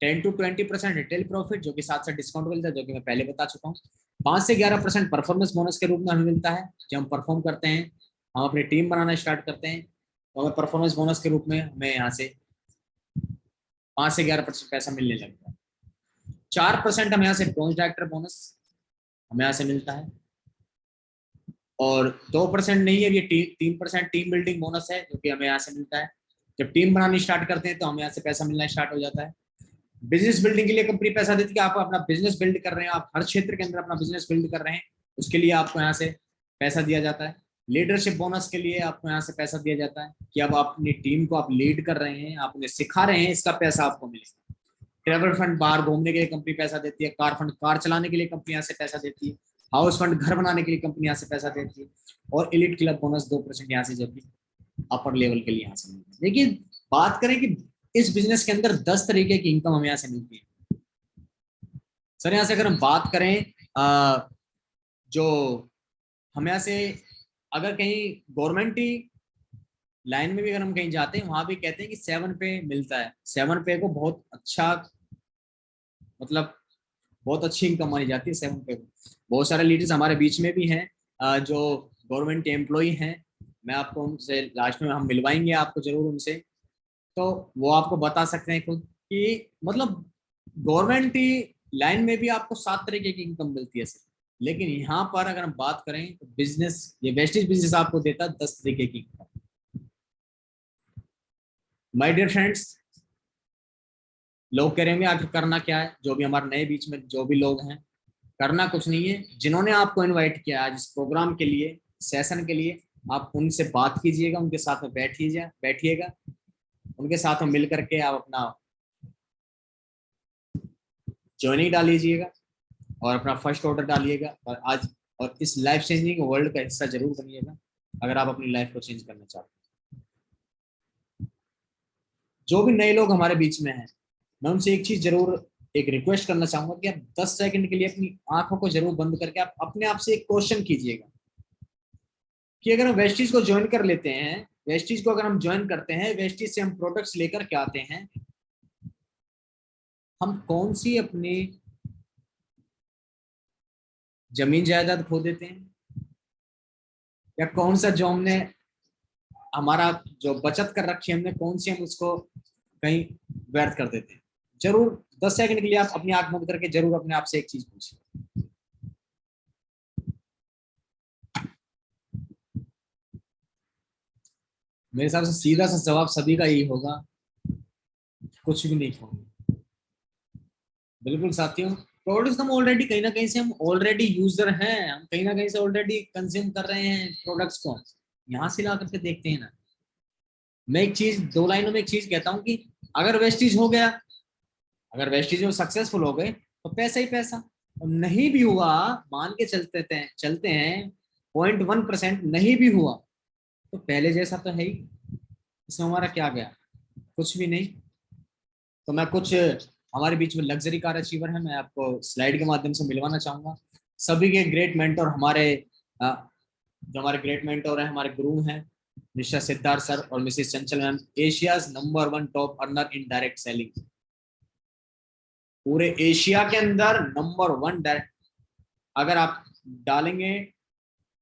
10 to 20% रिटेल प्रॉफिट, जो कि साथ साथ डिस्काउंट मिलता है, जो कि मैं पहले बता चुका हूँ। 5 से 11% परफॉर्मेंस बोनस के रूप में हमें मिलता है। जब हम परफॉर्म करते हैं, हम अपनी टीम बनाना स्टार्ट करते हैं, तो हमें परफॉर्मेंस बोनस के रूप में हमें यहाँ से 5 से 11% पैसा मिलने लगता है। 4% हमें यहाँ से ब्रॉन्ज डायरेक्टर बोनस हमें यहाँ से मिलता है, और 2% नहीं है, ये 3% टीम बिल्डिंग बोनस है, जो कि हमें यहाँ से मिलता है। जब टीम बनानी स्टार्ट करते हैं तो हमें यहाँ से पैसा मिलना स्टार्ट हो जाता है। बिजनेस बिल्डिंग के लिए कंपनी पैसा देती है, आप अपना बिजनेस बिल्ड कर रहे हैं, आप हर क्षेत्र के अंदर अपना बिजनेस बिल्ड कर रहे हैं, उसके लिए आपको यहाँ से पैसा दिया जाता है। लीडरशिप बोनस के लिए आपको यहाँ से पैसा दिया जाता है, कि अब आप अपनी टीम को आप लीड कर रहे हैं, आप उन्हें सिखा रहे हैं, इसका पैसा आपको मिलेगा। ट्रेवल फंड, बाहर घूमने के लिए कंपनी पैसा देती है। कार फंड, कार चलाने के लिए कंपनी यहाँ से पैसा देती है। हाउस फंड, घर बनाने के लिए कंपनी यहाँ से पैसा देती है। और एलिट क्लब बोनस 2% यहाँ से, जब भी अपर लेवल के लिए यहाँ से मिलती है। देखिए, बात करें कि इस बिजनेस के अंदर 10 तरीके की इनकम हमें यहाँ से मिलती है। सर यहाँ से अगर हम बात करें जो हम यहाँ से अगर कहीं गवर्नमेंट लाइन में भी अगर हम कहीं जाते हैं, वहां भी कहते हैं कि 7 पे मिलता है। 7 पे को बहुत अच्छा, मतलब बहुत अच्छी इनकम मानी जाती है 7 करोड़। बहुत सारे लीडर्स हमारे बीच में भी हैं जो गवर्नमेंट एम्प्लॉय हैं। मैं आपको उनसे लास्ट में हम मिलवाएंगे आपको जरूर उनसे, तो वो आपको बता सकते हैं खुद कि मतलब गवर्नमेंट लाइन में भी आपको 7 तरीके की इनकम मिलती है सर। लेकिन यहाँ पर अगर हम बात करें तो बिजनेस, ये वेस्टेज बिजनेस आपको देता है 10 तरीके की इनकम। माय डियर फ्रेंड्स, लोग कह रहे होंगे आखिर करना क्या है, जो भी हमारे नए बीच में जो भी लोग हैं, करना कुछ नहीं है। जिन्होंने आपको इनवाइट किया आज इस प्रोग्राम के लिए, सेशन के लिए, आप उनसे बात कीजिएगा, उनके साथ में बैठिएगा, उनके साथ में मिल करके आप अपना ज्वाइनिंग डाल लीजिएगा और अपना फर्स्ट ऑर्डर डालिएगा और इस लाइफ चेंजिंग वर्ल्ड का हिस्सा जरूर बनिएगा अगर आप अपनी लाइफ को चेंज करना चाहते हैं। जो भी नए लोग हमारे बीच में हैं, मैं उनसे एक चीज जरूर, एक रिक्वेस्ट करना चाहूंगा कि आप 10 सेकंड के लिए अपनी आंखों को जरूर बंद करके आप अपने आप से एक क्वेश्चन कीजिएगा कि अगर हम वेस्टीज को ज्वाइन कर लेते हैं, वेस्टीज को अगर हम ज्वाइन करते हैं, वेस्टीज से हम प्रोडक्ट्स लेकर के आते हैं, हम कौन सी अपनी जमीन जायदाद खो देते हैं, या कौन सा जो हमने हमारा जो बचत कर रखी है हमने, कौन सी हम उसको कहीं व्यर्थ कर देते हैं। जरूर 10 सेकंड के लिए आप अपनी आंख बंद करके जरूर अपने आप से एक चीज पूछिए। मेरे हिसाब से सीधा सा जवाब सभी का यही होगा, कुछ भी नहीं खोगे। बिल्कुल साथियों, प्रोडक्ट्स हम ऑलरेडी कहीं ना कहीं से हम ऑलरेडी यूजर हैं, हम कहीं ना कहीं से ऑलरेडी कंज्यूम कर रहे हैं प्रोडक्ट्स को, यहाँ से ला करके देखते हैं ना। मैं एक चीज 2 लाइनों में एक चीज कहता हूँ कि अगर वेस्टीज हो गया, अगर वेस्टीज में सक्सेसफुल हो गए तो पैसा ही पैसा, और नहीं भी हुआ, मान के चलते हैं 0.1% नहीं भी हुआ तो पहले जैसा तो है ही, इसमें हमारा क्या गया, कुछ भी नहीं। तो मैं कुछ हमारे बीच में लग्जरी कार अचीवर है, मैं आपको स्लाइड के माध्यम से मिलवाना चाहूंगा। सभी के ग्रेट मेंटर हमारे जो हमारे ग्रेट मेंटर है, हमारे गुरु हैं मिस्टर सिद्धार्थ सर और Mrs Chanchal ma'am, Asia's number 1 top earner in direct selling. पूरे एशिया के अंदर नंबर 1 डायरेक्ट, अगर आप डालेंगे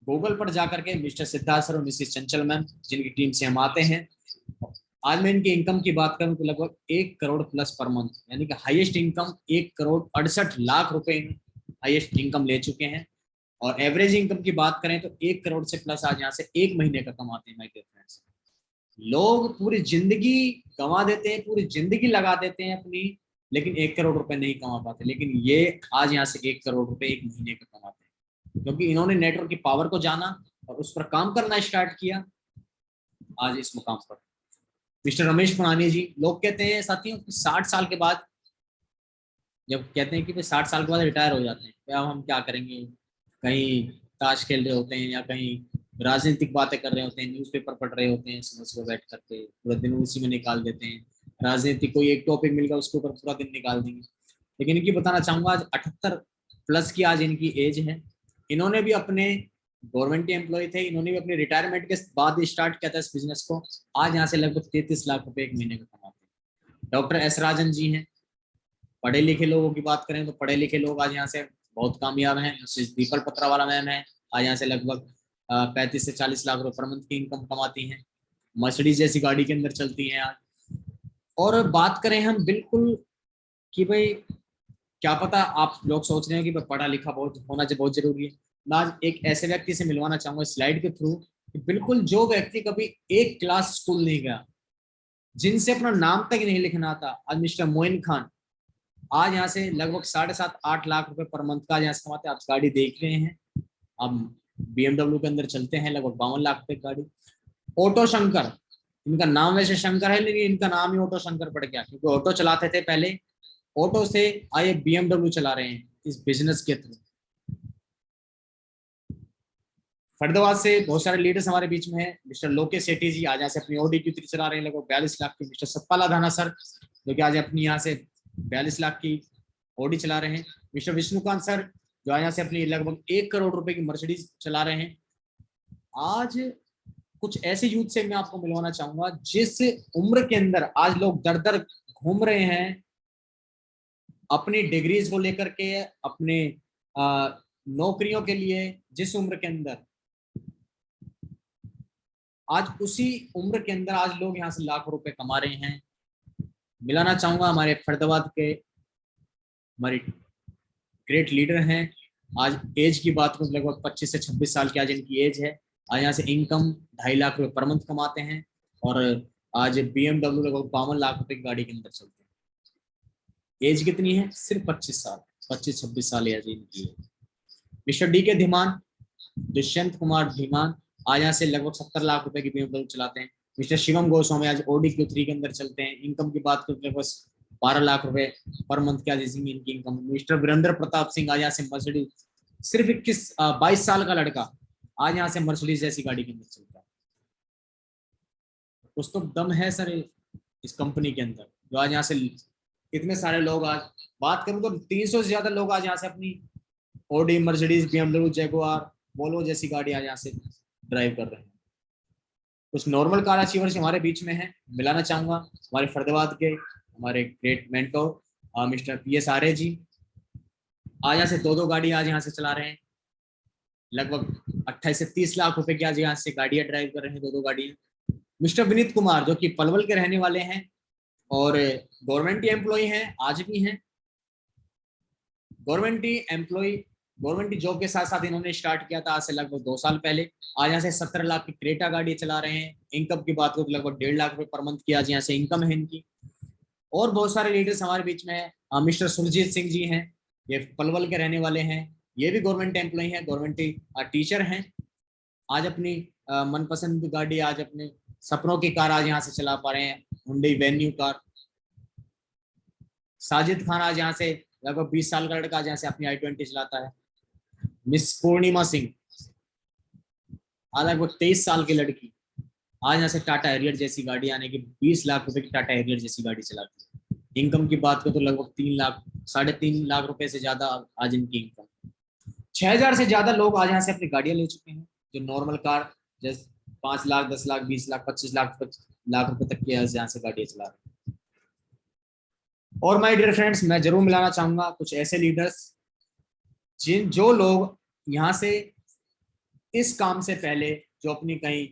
गूगल पर जाकर के मिस्टर सिद्धार्थ सर और मिसेस चंचल मैम जिनकी टीम से हम आते हैं, आज मैं इनकी इनकम की बात करूं तो लगभग 1 करोड़ प्लस पर मंथ, यानी कि हाईएस्ट इनकम 1 करोड़ 68 लाख रुपए हाईएस्ट इनकम ले चुके हैं। और एवरेज इनकम की बात करें तो 1 करोड़ से प्लस आज यहाँ से 1 महीने का कमाते हैं माय डियर फ्रेंड्स। लोग पूरी जिंदगी गंवा देते हैं, पूरी जिंदगी लगा देते हैं अपनी, लेकिन 1 करोड़ रुपए नहीं कमा पाते। लेकिन ये आज यहाँ से 1 करोड़ रुपए 1 महीने का कमाते हैं, क्योंकि इन्होंने नेटवर्क की पावर को जाना और उस पर काम करना स्टार्ट किया, आज इस मुकाम पर। मिस्टर रमेश पुरानी जी, लोग कहते हैं साथियों कि 60 साल के बाद, जब कहते हैं कि भाई 60 साल के बाद रिटायर हो जाते हैं, तो अब हम क्या करेंगे, कहीं ताश खेल रहे होते हैं या कहीं राजनीतिक बातें कर रहे होते हैं, न्यूज़पेपर पढ़ रहे होते हैं, सुबह सुबह बैठ करके पूरा दिन उसी में निकाल देते हैं, राजनीतिक कोई एक टॉपिक मिल गया उसके ऊपर पूरा दिन निकाल देंगे। लेकिन इनकी बताना चाहूंगा आज 78 प्लस की आज इनकी एज है। इन्होंने भी अपने गवर्नमेंट एम्प्लॉय थे, इन्होंने भी अपने रिटायरमेंट के बाद स्टार्ट किया था इस बिजनेस को, आज यहाँ से लगभग 33 लाख रुपए 1 महीने का कमाते हैं। डॉक्टर एस राजन जी हैं, पढ़े लिखे लोगों की बात करें तो पढ़े लिखे लोग आज यहाँ से बहुत कामयाब हैं। दीपल पत्रा वाला मैम है, आज यहाँ से लगभग 35 से 40 लाख रुपए पर मंथ की इनकम कमाती हैं, मर्सिडीज जैसी गाड़ी के अंदर चलती हैं आज। और बात करें हम बिल्कुल कि भाई क्या पता आप लोग सोच रहे हैं कि पढ़ा लिखा बहुत होना बहुत जरूरी है, मैं आज एक ऐसे व्यक्ति से मिलवाना चाहूंगा स्लाइड के थ्रू, बिल्कुल जो व्यक्ति कभी एक क्लास स्कूल नहीं गया, जिनसे अपना नाम तक नहीं लिखना था, आज मिस्टर मोइन खान आज यहाँ से लगभग 7.5-8 लाख रुपए पर मंथ का यहाँ से कमाते हैं। आप गाड़ी देख रहे हैं, अब BMW के अंदर चलते हैं, लगभग 52 लाख रुपए गाड़ी। ऑटो शंकर, इनका नाम वैसे शंकर है लेकिन इनका नाम ही ऑटो शंकर पड़ गया, क्योंकि ऑटो चलाते थे पहले, ऑटो से आए BMW चला रहे हैं इस बिजनेस के थ्रू। फरीदाबाद से बहुत सारे लीडर्स हमारे बीच में है, मिस्टर लोकेश सेठी जी आज यहाँ से अपनी Audi Q3 चला रहे हैं लगभग 42 लाख की। मिस्टर सतपाल अधाना सर जो कि आज अपनी यहाँ से 42 लाख की Audi चला रहे हैं। मिस्टर विष्णुकांत सर जो आज यहाँ से अपनी लगभग 1 करोड़ रुपए की मर्सिडीज चला रहे हैं। आज कुछ ऐसे यूथ से मैं आपको मिलवाना चाहूंगा जिस उम्र के अंदर आज लोग दर दर घूम रहे हैं, अपनी डिग्रीज को लेकर के, अपने नौकरियों के लिए जिस उम्र के अंदर, आज उसी उम्र के अंदर आज लोग यहाँ से लाखों रुपए कमा रहे हैं। मिलाना चाहूंगा हमारे फरीदाबाद के हमारे ग्रेट लीडर हैं। आज एज की बात करूं, लगभग 25 से 26 साल की आज इनकी एज है। आज यहाँ से इनकम 2.5 लाख रुपए पर मंथ कमाते हैं, और आज BMW लगभग 52 लाख रुपए की गाड़ी के अंदर चलते हैं। एज कितनी है? सिर्फ 25 साल, 25-26 साल एज इनकी है। मिस्टर डी के धीमान, दुष्यंत कुमार धीमान, आज यहाँ से लगभग 70 लाख रुपए की BMW चलाते हैं। मिस्टर शिवम गोस्वामी आज Audi Q3 के अंदर चलते हैं। इनकम की बात करें लगभग 12 लाख रुपए पर मंथ की आज इनकी इनकम। मिस्टर वीरेंद्र प्रताप सिंह आज यहाँ से मर्सिडीज, सिर्फ 22 साल का लड़का आज यहाँ से मर्सिडीज जैसी गाड़ी के अंदर चलता है। कुछ तो दम है सर इस कंपनी के अंदर, जो आज यहाँ से इतने सारे लोग, आज बात करूं तो 300 से ज्यादा लोग आज यहाँ से अपनी Audi, Mercedes, BMW, Jaguar, Volvo जैसी गाड़ी आज यहाँ से ड्राइव कर रहे हैं। कुछ नॉर्मल कार अचीवर्स हमारे बीच में है, मिलाना चाहूंगा हमारे फरीदाबाद के हमारे ग्रेट मेंटोर मिस्टर PS आर्य जी। आज यहाँ से 2-2 गाड़ी आज यहाँ से चला रहे हैं। लगभग 28 से 30 लाख रुपए की आज यहाँ से गाड़ियां ड्राइव कर रहे हैं, 2-2 गाड़ियां। मिस्टर विनीत कुमार जो कि पलवल के रहने वाले हैं और गवर्नमेंट एम्प्लॉय हैं, आज भी हैं गवर्नमेंट एम्प्लॉय। गवर्नमेंट जॉब के साथ साथ इन्होंने स्टार्ट किया था आज से लगभग 2 साल पहले। आज यहाँ से 17 लाख की क्रेटा गाड़ी चला रहे हैं। इनकम की बात करो तो लगभग 1.5 लाख रुपए पर मंथ की आज यहाँ से इनकम है इनकी। और बहुत सारे लीडर्स हमारे बीच में है। मिस्टर सुरजीत सिंह जी हैं, ये पलवल के रहने वाले हैं, ये भी गवर्नमेंट एम्प्लॉय हैं, गवर्नमेंट टीचर हैं। आज अपनी मनपसंद गाड़ी, आज अपने सपनों की कार आज यहाँ से चला पा रहे हैं, Hyundai venue car. Sajid Khan आज यहाँ से लगभग 20 साल का लड़का आज यहाँ से अपनी i20 चलाता है। मिस पूर्णिमा सिंह आज लगभग 23 साल की लड़की आज यहाँ से टाटा हैरियर जैसी गाड़ी आने की 20 लाख रुपए की टाटा हैरियर जैसी गाड़ी चलाती है। इनकम की बात करें तो लगभग 3 लाख 3.5 लाख रुपए से ज्यादा आज इनकी इनकम। 6000 से ज्यादा लोग आज यहाँ से अपनी गाड़ियां ले चुके हैं, जो नॉर्मल कार जैसे 5 लाख 10 लाख 20 लाख 25 लाख रुपए तक की यहाँ से गाड़ियां चला रहे हैं। और माय डियर फ्रेंड्स, मैं जरूर मिलाना चाहूंगा कुछ ऐसे लीडर्स जो लोग यहाँ से इस काम से पहले जो अपनी कहीं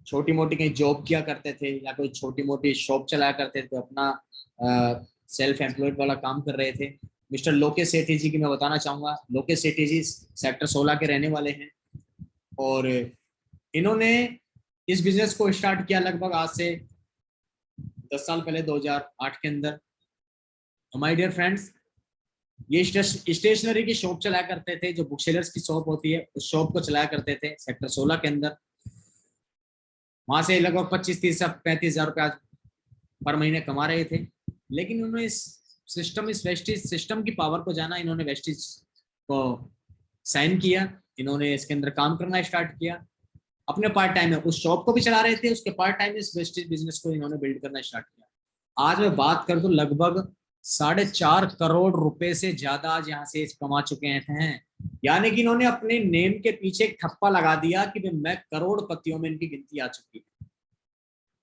छोटी मोटी कहीं जॉब किया करते थे या कोई छोटी मोटी शॉप चलाया करते थे, अपना सेल्फ एम्प्लॉयड वाला काम कर रहे थे। मिस्टर लोकेश सेठी जी की मैं बताना चाहूंगा। लोकेश सेठी जी सेक्टर 16 के रहने वाले हैं और इन्होंने इस बिजनेस को स्टार्ट किया लगभग आज से 10 साल पहले, 2008 के अंदर। माय डियर फ्रेंड्स, ये स्टेशनरी की शॉप चलाया करते थे, जो बुक सेलर्स की शॉप होती है, उस शॉप को चलाया करते थे सेक्टर 16 के अंदर। वहां से लगभग 25-30 से 35 हजार रुपये पर महीने कमा रहे थे। लेकिन उन्होंने इस वेस्टिज सिस्टम की पावर को जाना, इन्होंने वेस्टिज को साइन किया, इन्होंने इसके अंदर काम करना स्टार्ट किया। अपने पार्ट टाइम में उस शॉप को भी चला रहे थे, उसके पार्ट टाइम इस वेस्टिज बिजनेस को इन्होंने बिल्ड करना स्टार्ट किया। आज मैं बात कर दूं लगभग 4.5 करोड़ रुपए से ज्यादा आज यहाँ से कमा चुके हैं। यानी कि इन्होंने अपने नेम के पीछे एक ठप्पा लगा दिया कि मैं करोड़पतियों में इनकी गिनती आ चुकी है,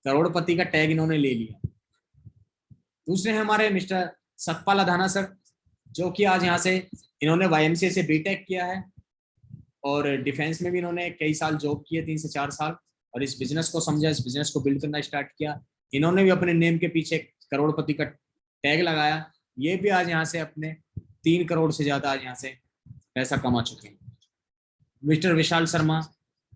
करोड़पति का टैग इन्होंने ले लिया। दूसरे हैं हमारे मिस्टर सतपाल अधाना सर, जो कि आज यहाँ से इन्होंने YMCA से बीटेक किया है और डिफेंस में भी इन्होंने कई साल जॉब किए, 3 से 4 साल, और इस बिजनेस को समझा, इस बिजनेस को बिल्ड करना स्टार्ट किया। इन्होंने भी अपने नेम के पीछे करोड़पति का टैग लगाया। ये भी आज यहाँ से अपने 3 करोड़ से ज्यादा आज यहाँ से पैसा कमा चुके हैं। मिस्टर विशाल शर्मा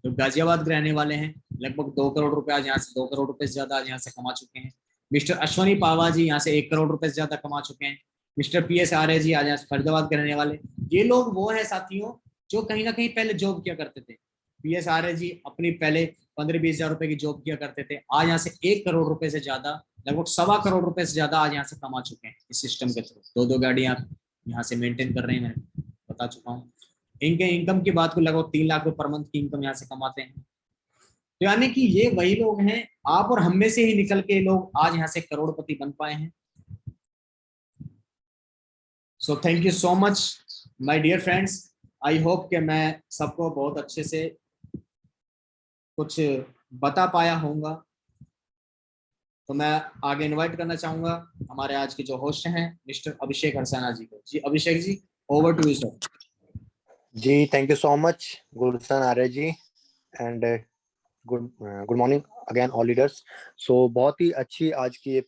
जो गाजियाबाद के रहने वाले हैं, लगभग 2 करोड़ रुपए आज यहाँ से 2 करोड़ रुपए से ज्यादा आज यहाँ से कमा चुके हैं। मिस्टर अश्वनी पावा जी यहाँ से 1 करोड़ रुपए से ज्यादा कमा चुके हैं। मिस्टर PS आर्य जी आज यहाँ से फरीदाबाद के रहने वाले, ये लोग वो है साथियों जो कहीं ना कहीं पहले जॉब किया करते थे। PS आर्य जी अपनी पहले 15-20 हजार रुपए की जॉब किया करते थे, आज यहाँ से 1 करोड़ रुपए से ज्यादा, लगभग 1.25 करोड़ रुपए से ज्यादा आज यहाँ से कमा चुके हैं इस सिस्टम के थ्रू। 2 गाड़ियां यहाँ से मेंटेन कर रहे हैं, मैं बता चुका हूँ। इनके इनकम की बात को लगभग 3 लाख रुपए पर मंथ की इनकम यहाँ से कमाते हैं। तो यानी कि ये वही लोग हैं, आप और हम में से ही निकल के लोग आज यहाँ से करोड़पति बन पाए हैं। So thank you so much my dear friends. I hope कि मैं सबको बहुत अच्छे से कुछ बता पाया होऊंगा। तो मैं आगे इनवाइट करना चाहूंगा हमारे आज के जो होस्ट हैं मिस्टर अभिषेक हरसाना जी को। जी Abhishek ji, over to you sir. जी thank you so much Gulshan Arya ji and good morning again all leaders. So बहुत ही अच्छी आज की ये